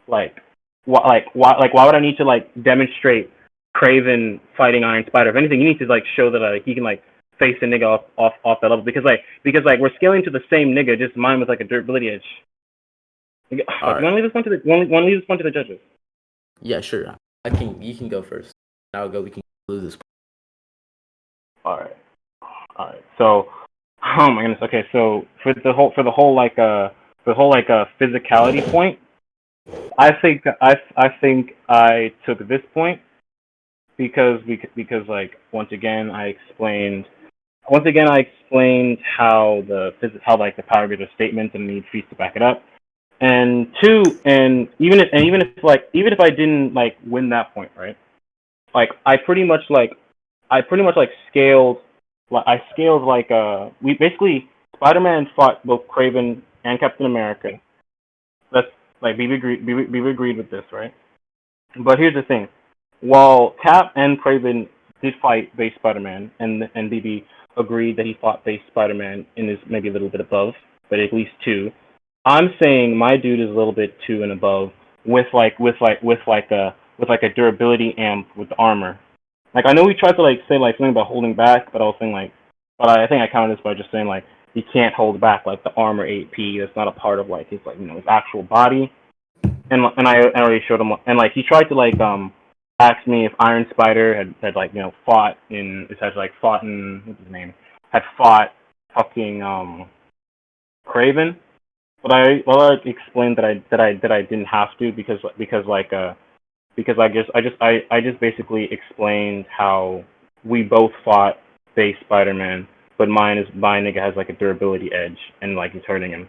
Like, why would I need to like demonstrate Kraven fighting Iron Spider. If anything, you need to like show that he can like face a nigga off that level because we're scaling to the same nigga, just mine with like a durability edge. All Fuck, right. want to leave this one to the judges? Yeah, sure. You can go first. I'll go. We can conclude this. All right. All right. So, oh my goodness. Okay. So for the whole physicality point, I took this point because like once again I explained how like the power grid are statements and need feats to back it up. And two, and even if I didn't like win that point, right? Like I pretty much like scaled. Like I scaled like we basically Spider-Man fought both Kraven and Captain America. That's like we agreed with this, right? But here's the thing: while Cap and Kraven did fight base Spider-Man, and BB agreed that he fought base Spider-Man and is maybe a little bit above, but at least two. I'm saying my dude is a little bit two and above with like a durability amp with the armor. Like I know we tried to like say like something about holding back, but I was saying like, but I think I counted this by just saying like he can't hold back like the armor 8P. That's not a part of like his like his actual body. And I already showed him and like he tried to like ask me if Iron Spider had like fought in what's his name had fought fucking Kraven. But I explained that I didn't have to because I just basically explained how we both fought base Spider-Man, but my nigga has like a durability edge and like he's hurting him.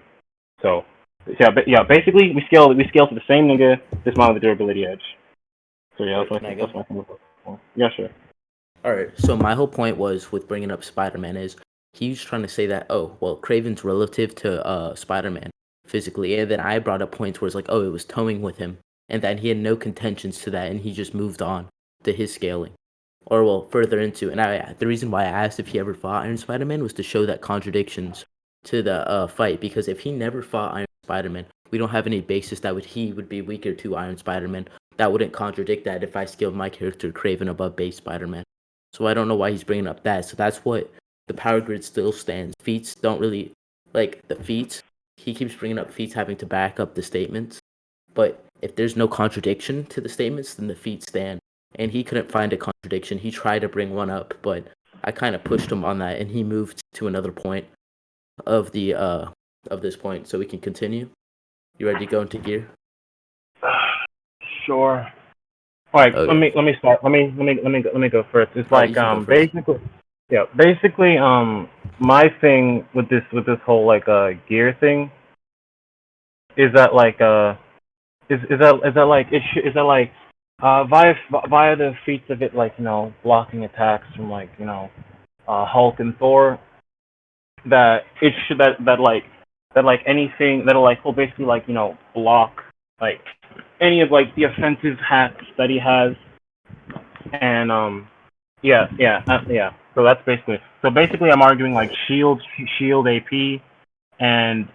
So basically we scale to the same nigga, this mine with a durability edge. So yeah, All right, can I go? that's my yeah, sure. All right. So my whole point was with bringing up Spider-Man is he was trying to say that Kraven's relative to Spider-Man physically, and then I brought up points where it's like it was towing with him, and that he had no contentions to that, and he just moved on to his scaling, or further into. And the reason why I asked if he ever fought Iron Spider-Man was to show that contradictions to the fight, because if he never fought Iron Spider-Man, we don't have any basis that he would be weaker to Iron Spider-Man. That wouldn't contradict that if I scaled my character Kraven above base Spider-Man. So I don't know why he's bringing up that. So that's what the power grid still stands. Feats don't really like the feats. He keeps bringing up feats having to back up the statements. But if there's no contradiction to the statements, then the feats stand. And he couldn't find a contradiction. He tried to bring one up, but I kind of pushed him on that, and he moved to another point of the of this point. So we can continue. You ready to go into gear? Sure. All right, Okay. let me start. Let me go first. It's All right, like you can go first. basically my thing with this whole like gear thing is that like is that like is that like via the feats of it like blocking attacks from like Hulk and Thor, that it should that like anything that'll like will basically like block like any of like the offensive hacks that he has. And yeah. So basically I'm arguing like shield AP and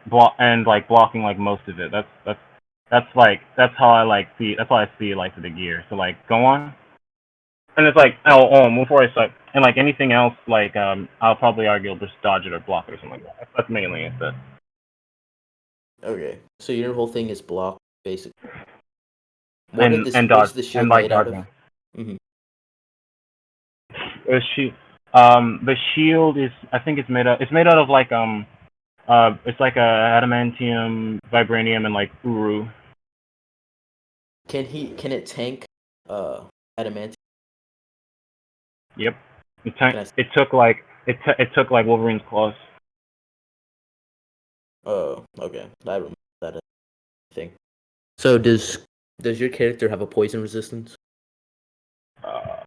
like blocking like most of it. That's how I like see that's how I see like the gear. So like go on. And it's like before I start and like anything else like I'll probably argue just dodge it or block it or something like that. That's mainly it. Okay. So your whole thing is block, basically. And What is dodge the and shield like made out of? dodging. Mm-hmm. She the shield is I think it's made out of like it's like a adamantium, vibranium, and like uru. Can it tank adamantium? Yep. Can I It took like it took like Wolverine's claws. Oh, okay. I remember that thing. So does your character have a poison resistance? Uh,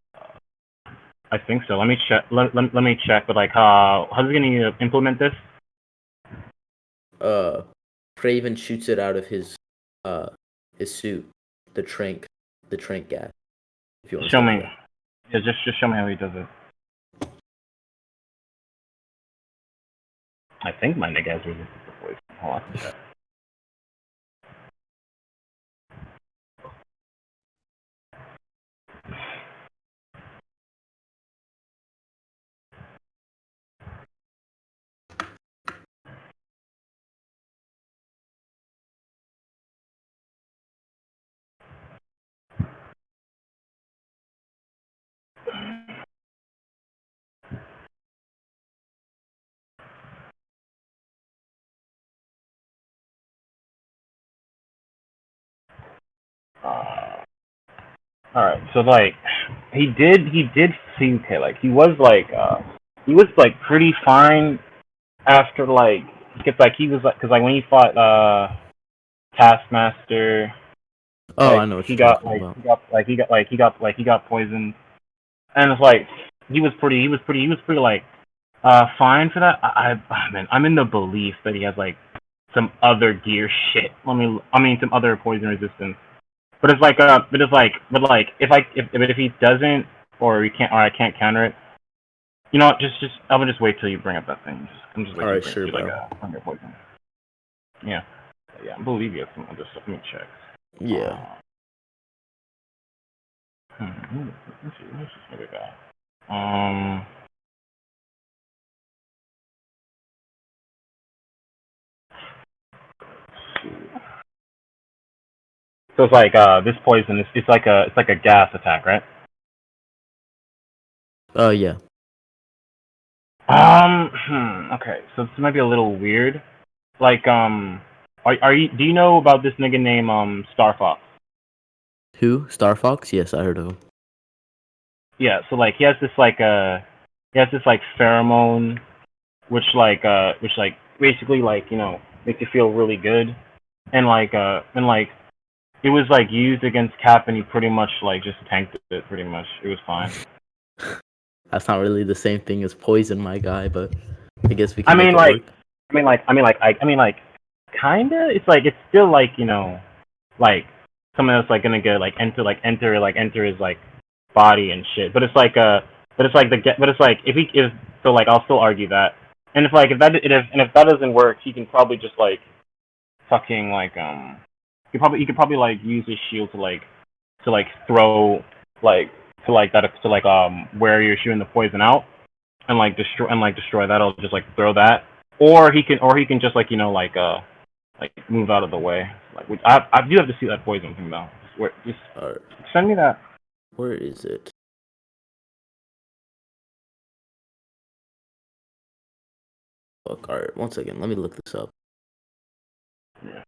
I think so. Let me check. Let me check. But like, how's he gonna implement this? Uh Kraven shoots it out of his suit, the trank gas, if you Show understand me. that. Yeah, just show me how he does it. I think my nigga has resistance to poison. Hold on. All right, so like he did seem okay. Like he was like pretty fine after like because like he was like because like when he fought Taskmaster, Oh, I know what you're talking about. he got poisoned, and it's like he was pretty like fine for that. Man, I'm in the belief that he has like some other gear shit. I mean some other poison resistance. But it's like but like if he doesn't or he can't or I can't counter it, you know what? Just I'm gonna just wait till you bring up that thing. I'm just wait till you Alright, bring sure, do like bro. a hunger poison. Yeah, yeah. I believe you have some other stuff. Let me check. Yeah. Let's see. Let's just look at that. So it's like this poison is it's like a gas attack, right? Yeah. Okay. So this might be a little weird. Like are you do you know about this nigga named Star Fox? Who? Star Fox? Yes, I heard of him. Yeah. So like he has this like pheromone which like basically like you know makes you feel really good and like it was like used against Cap and he pretty much like just tanked it pretty much. It was fine. That's not really the same thing as poison, my guy, but I guess we I can make mean it like work. I mean like kinda it's like it's still like you know like someone else like gonna get like enter his like body and shit. But it's like but it's like if he is so like I'll still argue that. And if that doesn't work, he can probably just like fucking like he could probably like use his shield to like throw like to like where you're shooting the poison out and like destroy that. I'll just like throw that, or he can just like move out of the way. Like I do have to see that poison thing though. Just Alright. send me that. Where is it? Fuck, alright, one second. Let me look this up. Yeah.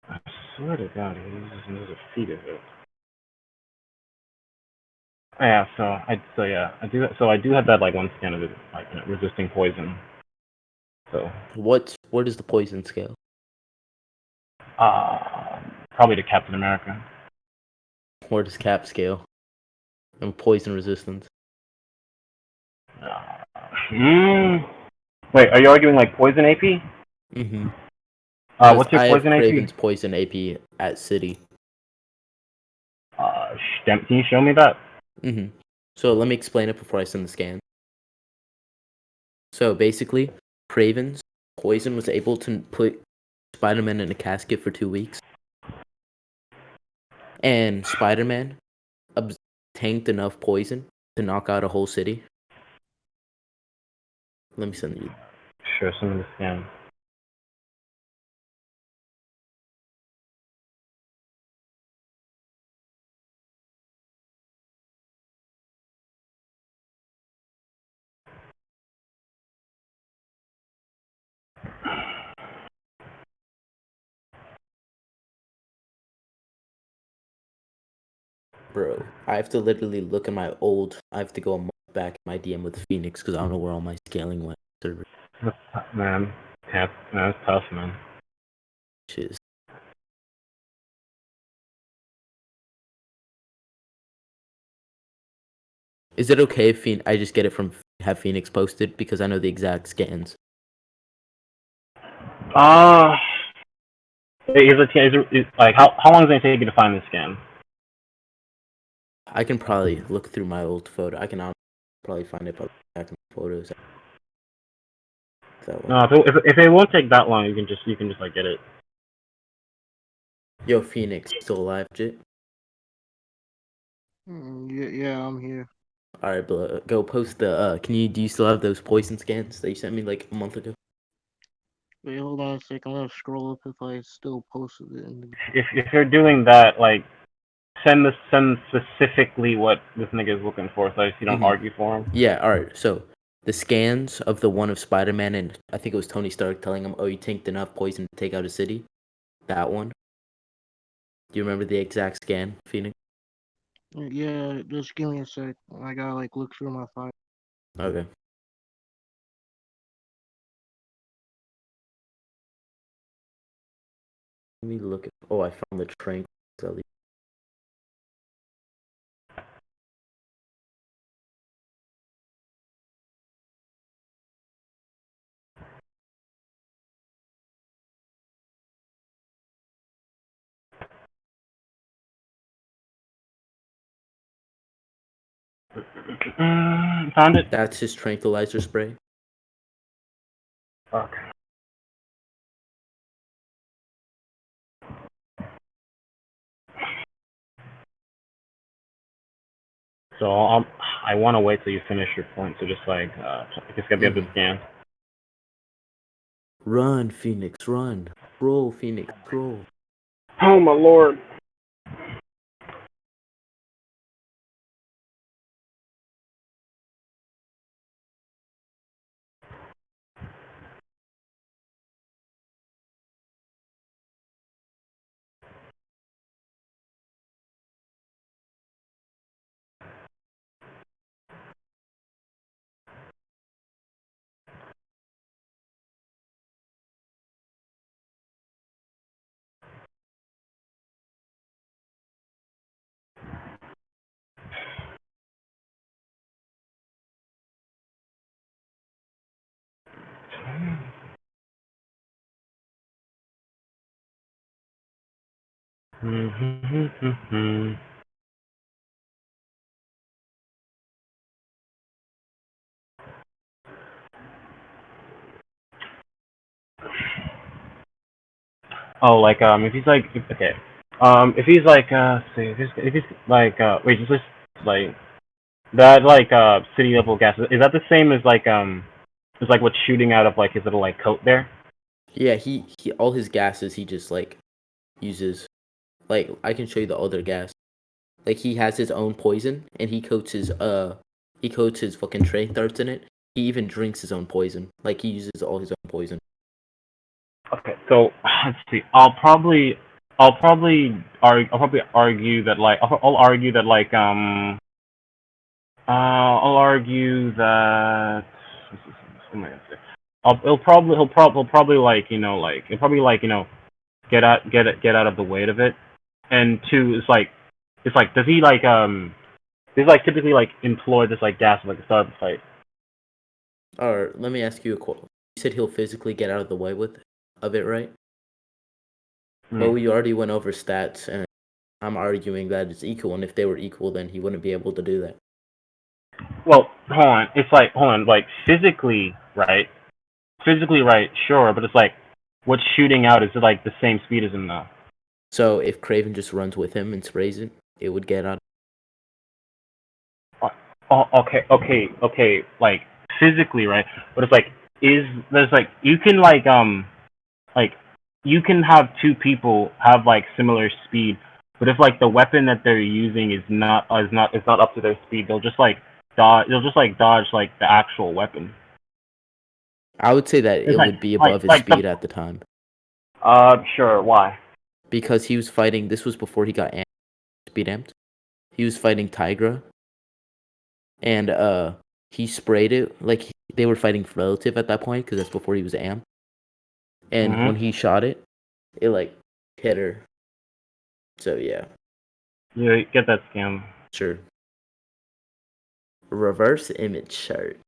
I swear to God, he uses another feet of it. Yeah, I do have that like one scan of it, like you know, resisting poison. So What is the poison scale? probably to Captain America. Where does Cap scale? And poison resistance. Uh, mm, Wait, are you arguing like poison AP? Mm-hmm. Because What's your I have poison AP? Kraven's poison AP at City. Can you show me that? Mm-hmm. So let me explain it before I send the scan. So basically, Kraven's poison was able to put Spider-Man in a casket for 2 weeks. And Spider-Man tanked enough poison to knock out a whole city. Let me send you. Sure, send me the scan. Bro, I have to literally look at my old. I have to go a month back in my DM with Phoenix because I don't know where all my scaling went. Server. That's man. That's tough, man. Which is. Is it okay if I just get it from have Phoenix posted because I know the exact scans? Uh, like how long does it take you to find this scan? I can probably look through my old photo. I can probably find it back in the photos. That way. No, if it won't take that long, you can just like get it. Yo, Phoenix, still alive, Jit? Yeah, I'm here. Alright, go post the. Do you still have those poison scans that you sent me like a month ago? Wait, hold on a second. I'm gonna scroll up if I still posted it. If you're doing that, like send specifically what this nigga is looking for, so you don't argue for him. Yeah, alright. So The scans of the one of Spider-Man and I think it was Tony Stark telling him, "Oh, you tanked enough poison to take out a city." That one. Do you remember the exact scan, Phoenix? Yeah, just give me a sec. I gotta like look through my file. Okay. Let me look at. Oh, I found the train. Found it. That's his tranquilizer spray. Okay. So I want to wait till you finish your point. So just like just get the other scan. Run, Phoenix, run. Roll, Phoenix, roll. Oh my lord. Oh, like if he's like okay, if he's like see if he's like wait just like that like city level gas is that the same as like is like what's shooting out of like his little like coat there? Yeah, he all his gases he just like uses. Like I can show you the other gas. Like he has his own poison and he coats his fucking train darts in it. He even drinks his own poison. Like he uses all his own poison. Okay, so let's see. I'll probably argue that like I'll argue that like I'll argue that what am I gonna say? He'll probably like he'll probably like get out of the weight of it. And two, it's like does he like typically like employ this like gas like the start of the fight? Or let me ask you a quote. You said he'll physically get out of the way of it, right? But Hmm. we already went over stats, and I'm arguing that it's equal. And if they were equal, then he wouldn't be able to do that. Well, hold on. It's like hold on, like physically, right? Physically, right? Sure, but it's like what's shooting out is it like the same speed as him now? So if Kraven just runs with him and sprays it, it would get out. Oh, okay. Like physically, right? But it's like there's like you can like you can have two people have like similar speed, but if like the weapon that they're using is not up to their speed, they'll just like dodge. They'll just like dodge like the actual weapon. I would say that It's it would be above his like the speed at the time sure why? because he was fighting. This was before he got speed amped. He was fighting Tigra, and he sprayed it like they were fighting relative at that point because that's before he was amped. And when he shot it, it like hit her. So yeah, Yeah, get that scam. sure. Reverse image chart.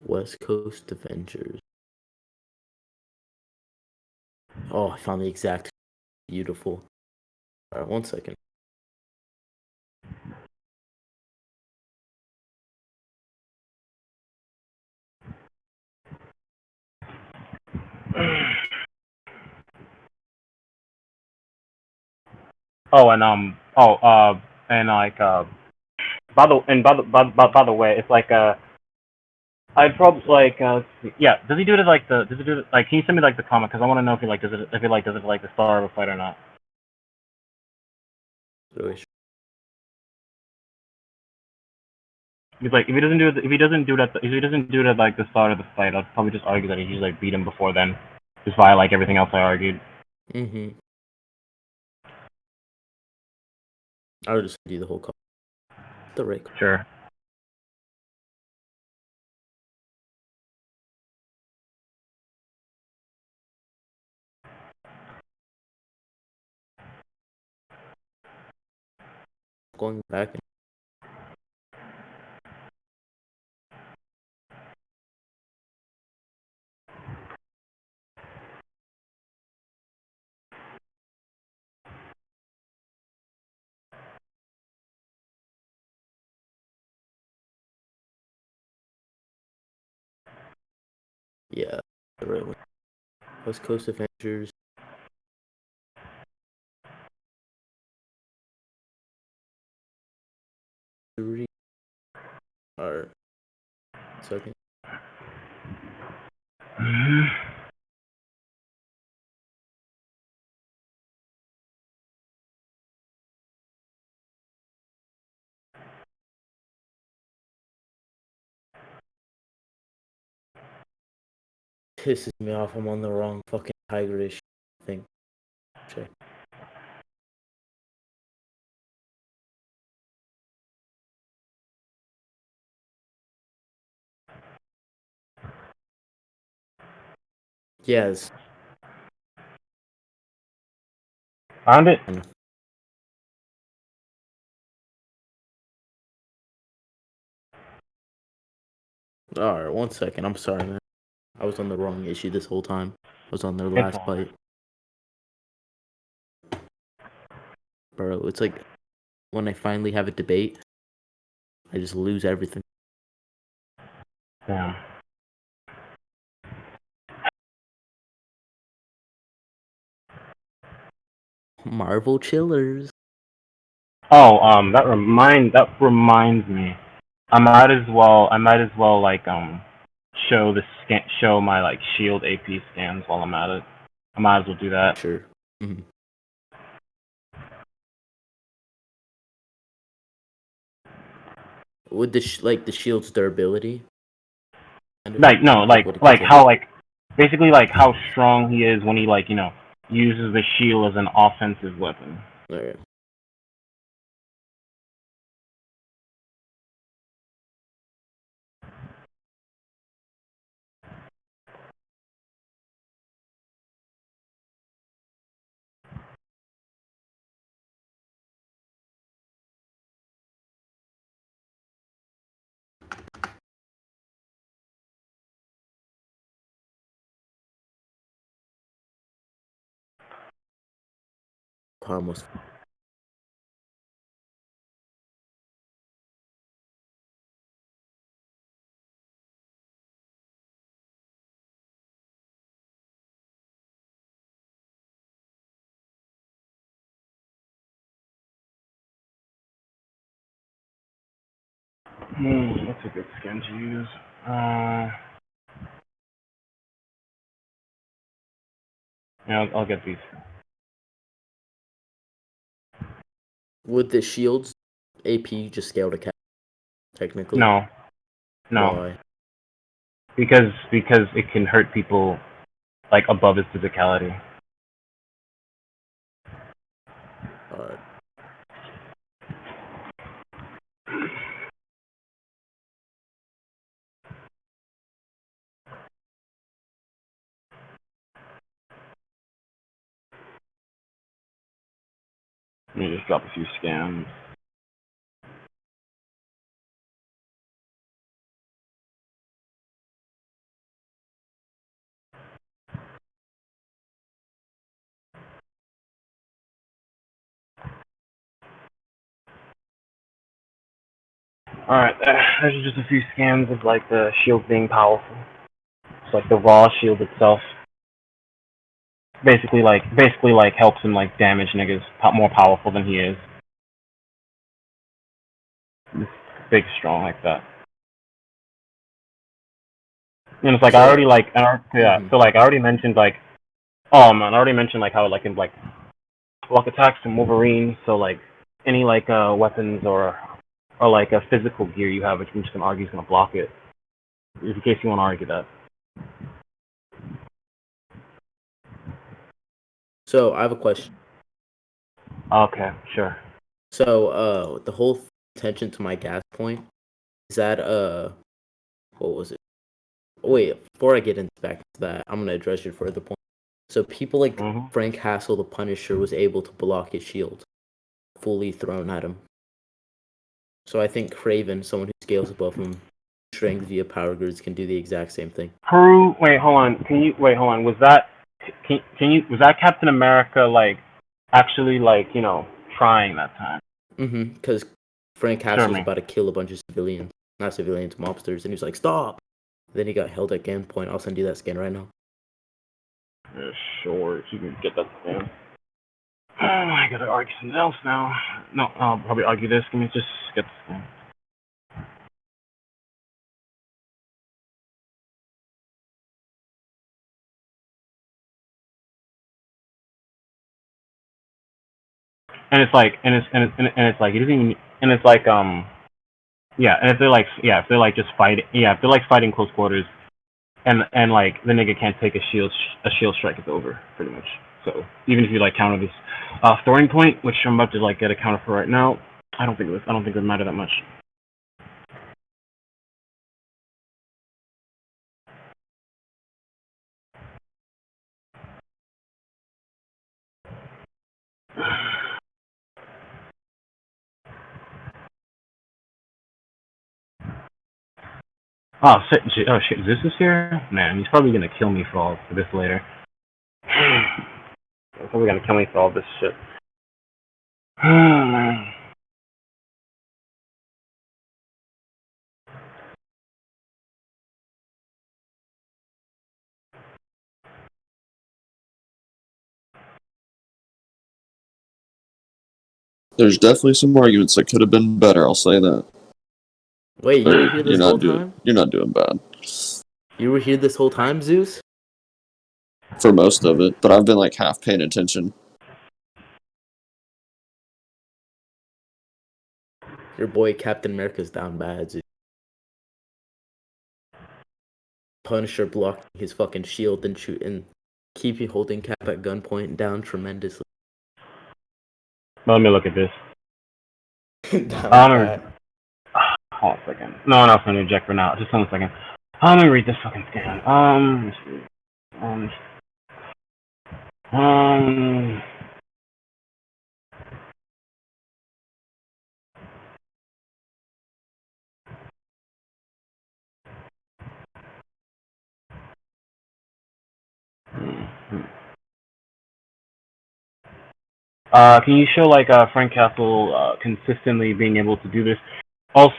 West Coast Avengers. Oh, I found the exact. Beautiful. All right, 1 second. Oh, and like by the way, it's like I'd probably like let's see. Yeah, does he do it as like the does he do it like can you send me like the comment because I want to know if he like does it like the star of a fight or not. Really. He's like if he doesn't do it if he doesn't do it at like the start of the fight, I'd probably just argue that he like beat him before then, just via like everything else I argued. Mm-hmm. I would just do the whole call. The right. Sure. Going back. Yeah, the right one. West Coast Avengers. Three. All right. Second. Pisses me off. I'm on the wrong fucking tigerish thing. Check. Yes. Found it. All right. 1 second. I'm sorry, man. I was on the wrong issue this whole time. I was on their It's last bite. Bro, it's like when I finally have a debate, I just lose everything. damn. Marvel chillers. Oh, that reminds me. I might as well like show my like shield AP scans while I'm at it. I might as well do that. Sure. Mm-hmm. With the like the shield's durability. Kind of Like no, like what it can like take. how like basically like how strong he is when he like uses the shield as an offensive weapon. All right. Almost. What's a good skin to use? Yeah, I'll get these. With the shields, AP just scale to cap. Technically. No, no, Why? because it can hurt people like above his physicality. All right. Let me just drop a few scans. Alright, there's just a few scans of like the shield being powerful. It's like the raw shield itself. Basically like helps him like damage niggas more powerful than he is. It's big, strong like that. And it's like I already like, so like I already mentioned like, oh man, I already mentioned like how like in like block attacks and Wolverine. So like any like weapons or like a physical gear you have, which I'm just gonna argue is gonna block it. In case you want to argue that. So I have a question. Okay, sure. So the whole attention to my gas point is that what was it? Oh, wait, before I get into back to that, I'm gonna address your further point. So people like Frank Castle, the Punisher, was able to block his shield, fully thrown at him. So I think Kraven, someone who scales above him, strength via power grids, can do the exact same thing. Wait, hold on. Was that was that Captain America like actually like, you know, trying that time? Because Frank Castle was about to kill a bunch of civilians, not civilians, mobsters, and he was like, "Stop!" Then he got held at gunpoint. I'll send you that scan right now. Yeah, sure, if you can get that scan. I gotta argue something else now. No, I'll probably argue this. Give me just get the scan. And it's like, it doesn't even, and it's like, yeah, and if they're like, just fighting, if they're like fighting close quarters, and like the nigga can't take a shield strike, it's over pretty much. So even if you like counter this, throwing point, which I'm about to like get a counter for right now, I don't think it would matter that much. Oh shit, Zeus is here? Man, he's probably gonna kill me for this later. He's probably gonna kill me for all this shit. Oh man. There's definitely some arguments that could have been better, I'll say that. Wait, you were here this whole time? You're not doing bad. You were here this whole time, Zeus? For most of it, but I've been like half paying attention. Your boy Captain America's down bad, Zeus. Punisher blocking his fucking shield and keeping holding Cap at gunpoint down tremendously. Let me look at this. Down Hold on a second. No one else can interject for now. Just hold on a second. Let me read this fucking scan. Can you show like Frank Castle consistently being able to do this? Also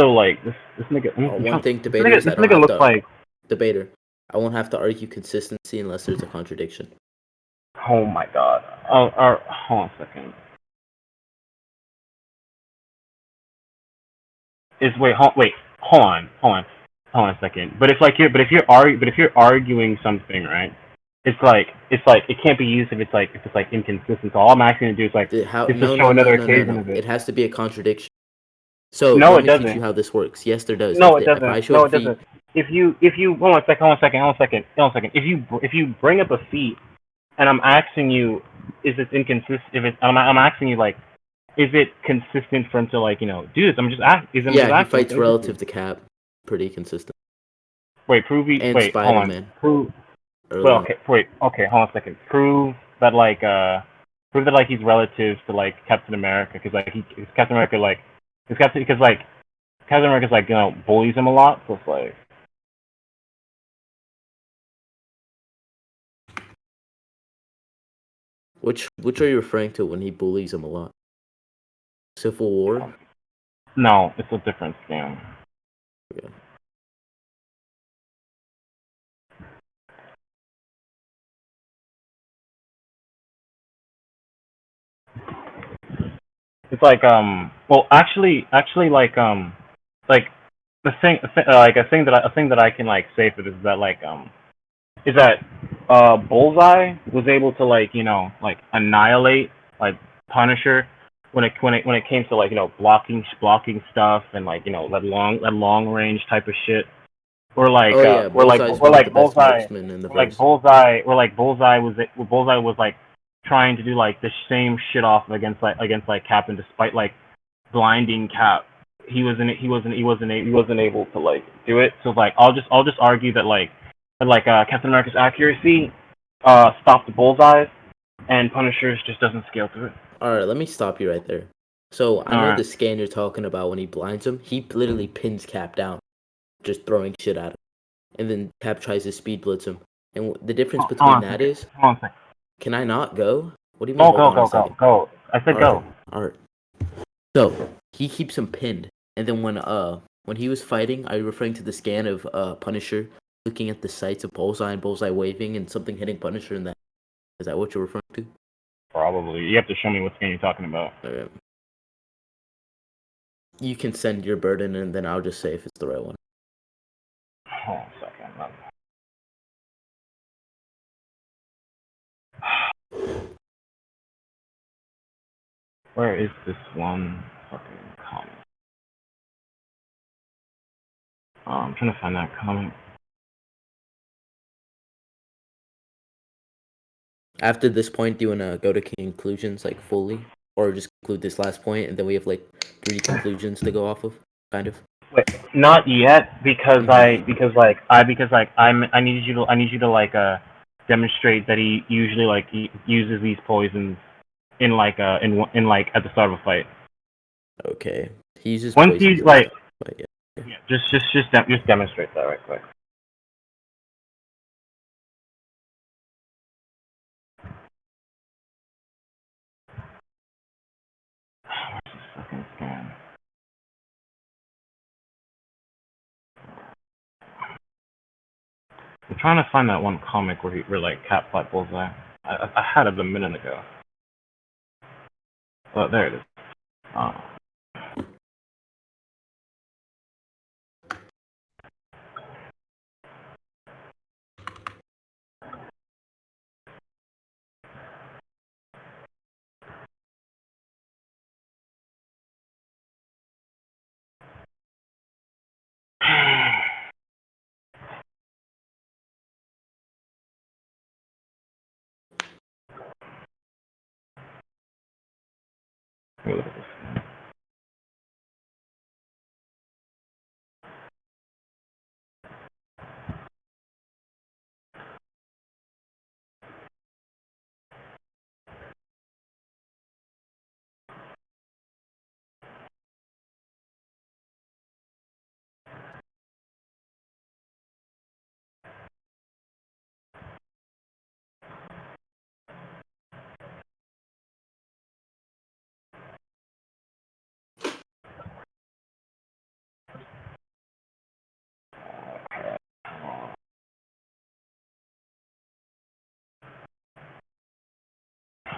like this nigga. One thing, debater, this nigga looks like debater. I won't have to argue consistency unless there's a contradiction. Oh my god. Hold on a second. Hold on a second. But if you're arguing something, right? It's like it can't be used if it's like inconsistent. So all I'm asking you to do is like just show another occasion of it. It has to be a contradiction. So no, let it me doesn't. teach you how this works. Yes, there does. No, it doesn't. If I show no, it doesn't. If you hold on a second. If you bring up a feat, and I'm asking you, is it inconsistent? I'm asking you like, is it consistent for him to like, you know, do this? I'm just asking. He fights relative to Cap, pretty consistent. Wait, hold on. Prove. Well, okay, hold on a second. Prove that like he's relative to like Captain America, because like Captain America like Captain America's like, you know, bullies him a lot, so it's like. Which are you referring to when he bullies him a lot? Civil War? No, it's a different scam. Yeah. It's like well like a thing that I can like say for this is that is that Bullseye was able to like like annihilate like Punisher when it came to like blocking stuff and like that long range type of shit. Or like Oh yeah, Bullseye's one of the best marksmen in the verse. Bullseye was like trying to do like the same shit off against like Cap, and despite like blinding Cap, he wasn't able to like do it. So like I'll just argue that Captain America's accuracy stopped the Bullseye, and Punisher's just doesn't scale through it. All right, let me stop you right there. So I All know right. the scan you're talking about when he blinds him. He literally pins Cap down, just throwing shit at him, and then Cap tries to speed blitz him. And the difference Hold between on a that second. is, Hold on a second. can I not go? What do you mean? Hold on a second. Go. I said All go. right, all right. So he keeps him pinned, and then when he was fighting, are you referring to the scan of Punisher looking at the sights of Bullseye and Bullseye waving and something hitting Punisher? And that is that what you're referring to? Probably. You have to show me what scan you're talking about. All right. You can send your burden, and then I'll just say if it's the right one. Hold on a second. Where is this one fucking comic? I'm trying to find that comic. After this point, do you wanna go to conclusions like fully, or just conclude this last point, and then we have like 3 conclusions to go off of, kind of? Wait, not yet, because Mhm. I need you to demonstrate that he usually he uses these poisons in in like at the start of a fight. Okay. He uses Once you poisons in the stuff, but yeah. yeah, just demonstrate that right quick. Where's this fucking scan? I'm trying to find that one comic where like Cap fight Bullseye. I had it a minute ago. Oh, there it is. Oh. Let me look at this.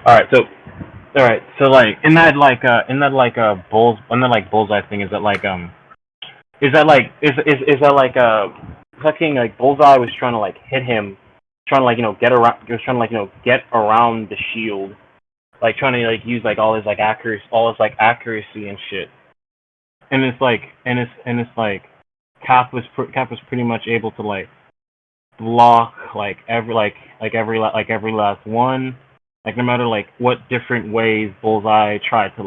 All right, so like in that bullseye thing, is that fucking like Bullseye was trying to like hit him, trying to get around, he was trying to get around the shield, like trying to use like all his like accuracy and shit, and it's like Cap was pretty much able to like block like every last one, like no matter like what different ways Bullseye tried to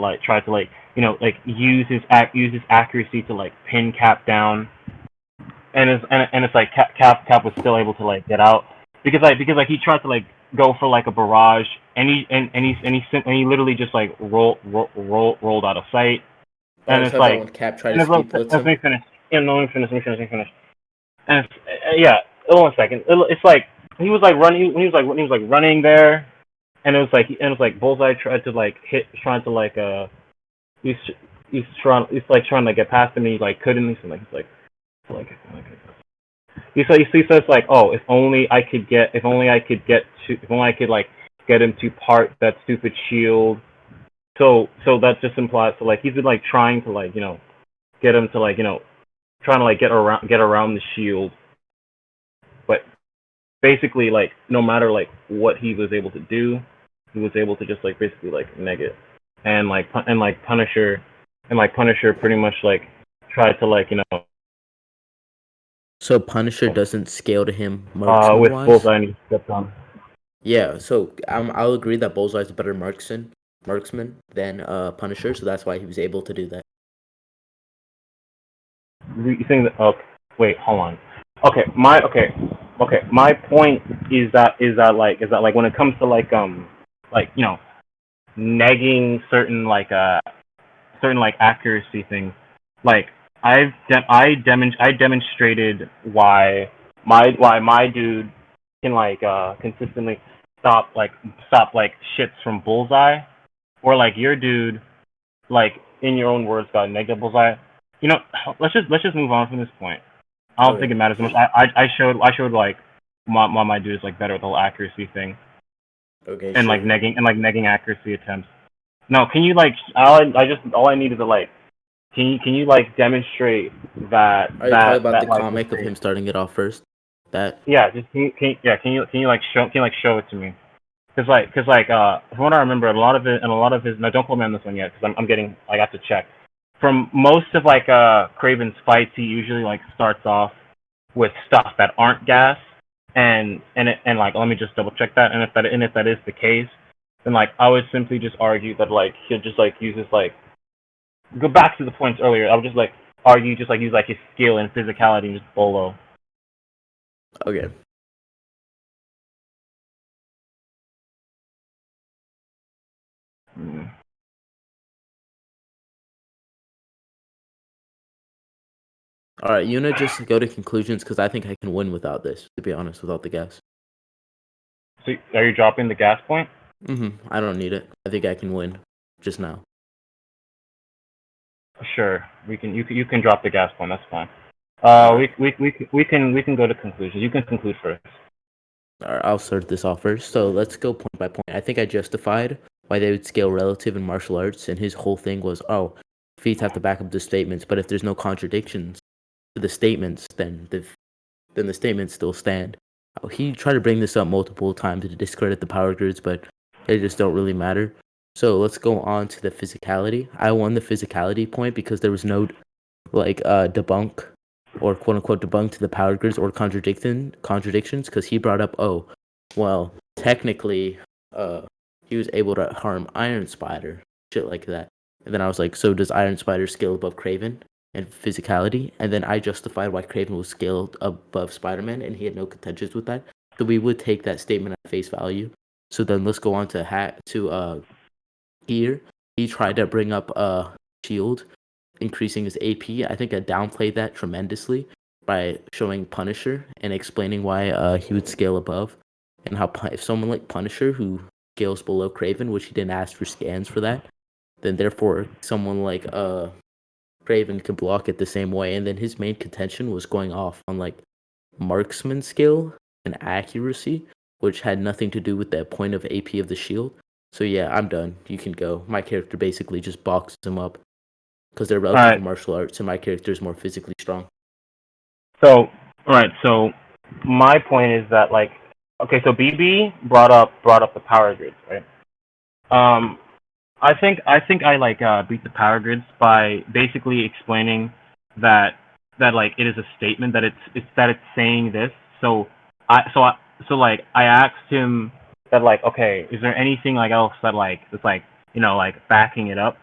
use his accuracy to like pin Cap down, and it's like Cap was still able to like get out because he tried to like go for like a barrage, and he literally just like rolled out of sight, Oh, and you're it's talking about like when Cap tried to and it's like speed blitz let him? me finish. Yeah, no, let me finish. And it's, yeah, hold on a second. It's like he was like running when he was like running there, and it was like Bullseye tried to like hit, trying to like he's he's like trying to get past him, and he like couldn't. He says like, oh, if only I could like get him to part that stupid shield. So that just implies, so like he's been like trying to like get him to like trying to like get around the shield, but basically like no matter like what he was able to do, he was able to just like basically like neg it, and Punisher pretty much like tried to like So Punisher doesn't scale to him marksman with wise. Bullseye and he stepped on. Yeah, so I'll agree that Bullseye's a better marksman than Punisher, so that's why he was able to do that. You think that? Okay, wait, hold on. Okay, my point is that when it comes to like negging certain like accuracy things, like I demonstrated why my dude can like consistently stop shits from Bullseye, or like your dude, like in your own words, got negative Bullseye. Let's just move on from this point. I don't think it matters much. I showed like my dude is like better with the whole accuracy thing. Okay, And sure. like negging accuracy attempts. No, can you like all I need is a like. Can you like demonstrate that? Are you talking about the like, comic of him starting it off first? That Yeah, just can you like show it to me? Cause from what I remember, a lot of his, no, don't quote me on this one yet, because I have to check. From most of like Kraven's fights, he usually like starts off with stuff that aren't gas, and like, let me just double check that, and if that is the case, then like I would simply just argue that like he'll just like use his like, go back to the points earlier. I would just like argue, just like use like his skill and physicality and just bolo. okay. Mm. All right, you wanna just go to conclusions because I think I can win without this. To be honest, without the gas. So are you dropping the gas point? I don't need it. I think I can win, just now. Sure, you can drop the gas point. That's fine. Alright. We can go to conclusions. You can conclude first. All right, I'll start this off first. So let's go point by point. I think I justified why they would scale relative in martial arts, and his whole thing was, oh, feats have to back up the statements, but if there's no contradictions to the statements, then the statements still stand. He tried to bring this up multiple times to discredit the power grids, but they just don't really matter. So let's go on to the physicality. I won the physicality point because there was no debunk or quote unquote debunk to the power grids or contradictions, because he brought up, oh, well, technically he was able to harm Iron Spider, shit like that. And then I was like, so does Iron Spider scale above Kraven and physicality? And then I justified why Kraven was scaled above Spider-Man, and he had no contentions with that. So we would take that statement at face value. So then let's go on to Gear. He tried to bring up Shield increasing his AP. I think I downplayed that tremendously by showing Punisher and explaining why he would scale above, and how if someone like Punisher who scales below Kraven, which he didn't ask for scans for that, then therefore someone like Kraven could block it the same way. And then his main contention was going off on like marksman skill and accuracy, which had nothing to do with the point of AP of the shield. So yeah, I'm done. You can go. My character basically just boxes him up because they're relative Alright. martial arts, and my character is more physically strong. So alright, so my point is that like, okay, so BB brought up the power grids, right? I think I like beat the power grids by basically explaining that like it is a statement that it's saying this. So I like I asked him that like, okay, is there anything like else that like that's like like backing it up?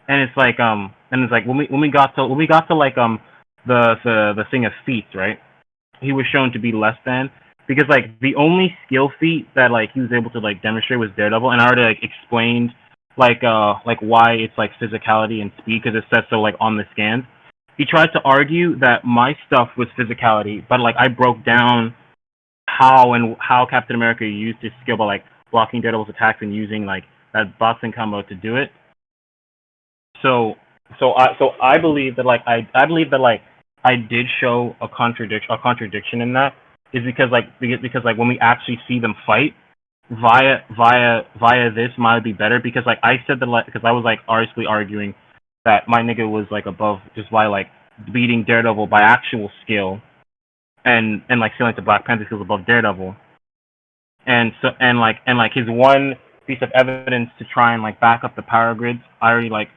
And it's like when we got to like the thing of feats, right? He was shown to be less than, because like the only skill feat that like he was able to like demonstrate was Daredevil, and I already like explained like why it's like physicality and speed, because it says so like on the scans. He tried to argue that my stuff was physicality, but like I broke down how Captain America used his skill by like blocking Daredevil's attacks and using like that boxing combo to do it. So I believe that I did show a contradiction in that is because like when we actually see them fight via this might be better because like I said that like because I was like honestly arguing that my nigga was like above just by like beating Daredevil by actual skill and like feeling like the Black Panther skills above Daredevil and his one piece of evidence to try and like back up the power grids I already like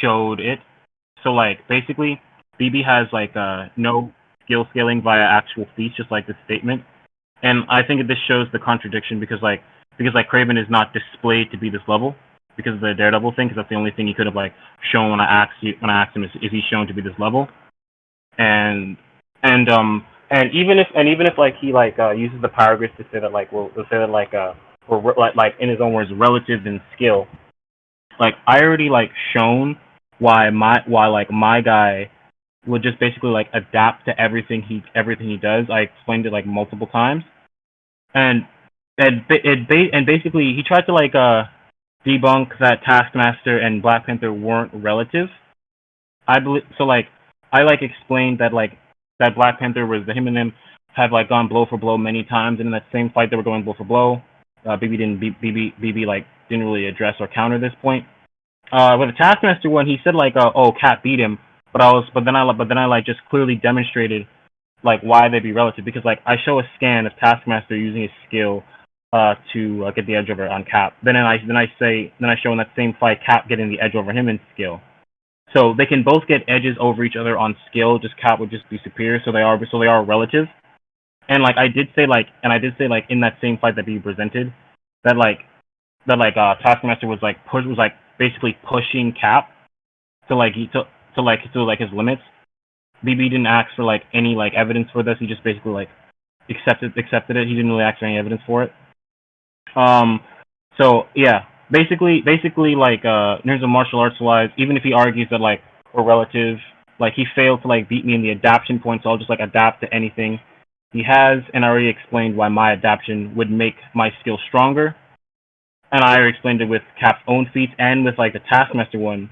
showed it. So like basically BB has like no skill scaling via actual feats just like the statement. And I think this shows the contradiction because Kraven is not displayed to be this level because of the Daredevil thing because that's the only thing he could have like shown when I asked him is he shown to be this level and and even if like he like uses the power grid to say that like we'll say that or like in his own words relative in skill like I already like shown why my guy would just basically like adapt to everything he does. I explained it like multiple times and and basically he tried to like debunk that Taskmaster and Black Panther weren't relative. I believe so. Like I like explained that like that Black Panther was him and him have like gone blow for blow many times, and in that same fight they were going blow for blow. BB like didn't really address or counter this point. With the Taskmaster one, he said like oh Cat beat him, but then I like just clearly demonstrated like why they be relative because like I show a scan of Taskmaster using his skill to get the edge over on Cap. Then I show in that same fight Cap getting the edge over him in skill. So they can both get edges over each other on skill. Just Cap would just be superior. So they are relative. And like I did say like in that same fight that he presented that Taskmaster was like basically pushing Cap to like his limits. BB didn't ask for like any like evidence for this. He just basically like accepted it. He didn't really ask for any evidence for it. So yeah, basically like in terms of martial arts wise, even if he argues that like we're relative, like he failed to like beat me in the adaptation point, so I'll just like adapt to anything he has, and I already explained why my adaptation would make my skill stronger. And I already explained it with Cap's own feats and with like the Taskmaster one,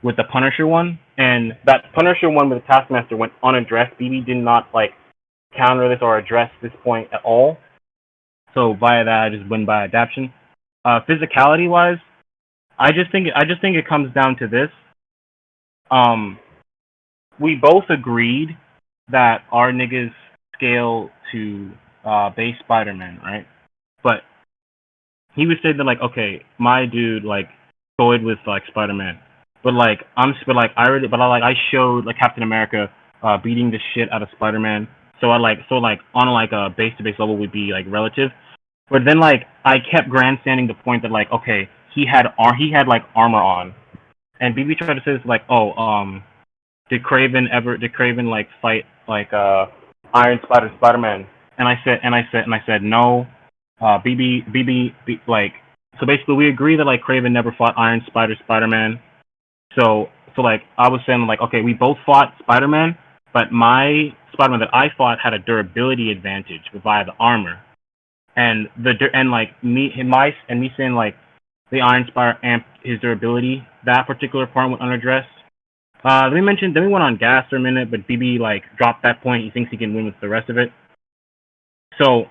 with the Punisher one, and that Punisher one with the Taskmaster went unaddressed. BB did not like counter this or address this point at all. So via that, I just win by adaptation. Physicality wise, I just think it comes down to this. We both agreed that our niggas scale to base Spider-Man, right? But he would say that like, okay, my dude like toyed with like Spider-Man, but I showed like Captain America beating the shit out of Spider-Man. So on like a base to base level would be like relative. But then like I kept grandstanding the point that like okay he had like armor on, and BB tried to say this like did Kraven like fight like Iron Spider-Man, and I said no. BB like so basically we agree that like Kraven never fought Iron Spider-Man. So like I was saying like okay we both fought Spider-Man, but my Spider-Man that I fought had a durability advantage via the armor. And me saying like the Iron Spire amped his durability, that particular part went unaddressed. Then we went on gas for a minute, but BB like dropped that point. He thinks he can win with the rest of it. So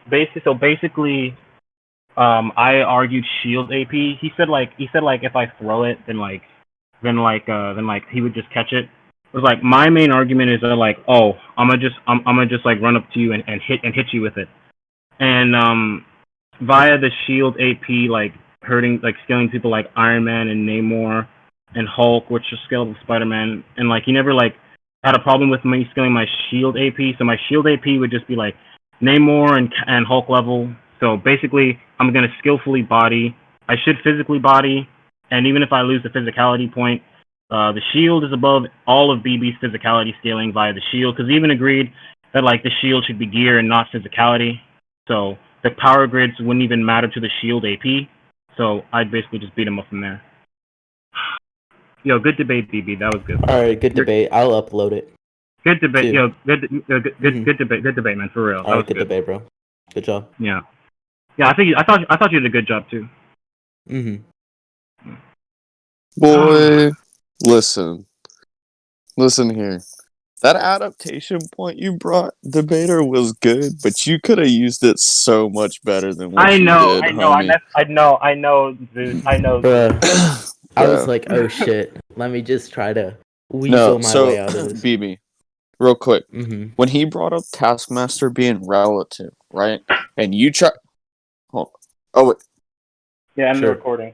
basically I argued shield AP. He said like if I throw it then he would just catch it. It was like my main argument is that like oh I'm gonna just like run up to you and hit you with it. And via the shield AP like hurting like scaling people like Iron Man and Namor and Hulk, which is scalable Spider-Man, and like he never like had a problem with me scaling my shield AP, so my shield AP would just be like Namor and Hulk level. So basically I'm gonna skillfully body. I should physically body, and even if I lose the physicality point, the shield is above all of BB's physicality scaling via the shield, because he even agreed that like the shield should be gear and not physicality. So the power grids wouldn't even matter to the shield AP. So I'd basically just beat him up from there. Yo, good debate, BB. That was good. All right, good debate. I'll upload it. Good debate. Too. Yo, good debate. Good debate, man. For real. All right, good debate, bro. Good job. Yeah. Yeah, I thought you did a good job too. Mhm. Boy, listen here. That adaptation point you brought, debater, was good, but you could have used it so much better than what I you know, did, I know, homie. I know, Zeus, I know, Zeus. Bruh, I was Bro. like, oh shit, let me just try to No, weasel my so way out of this. BB, real quick. Mm-hmm. When he brought up Taskmaster being relative, right? And you try. Oh, wait. Yeah, I'm Sure. recording.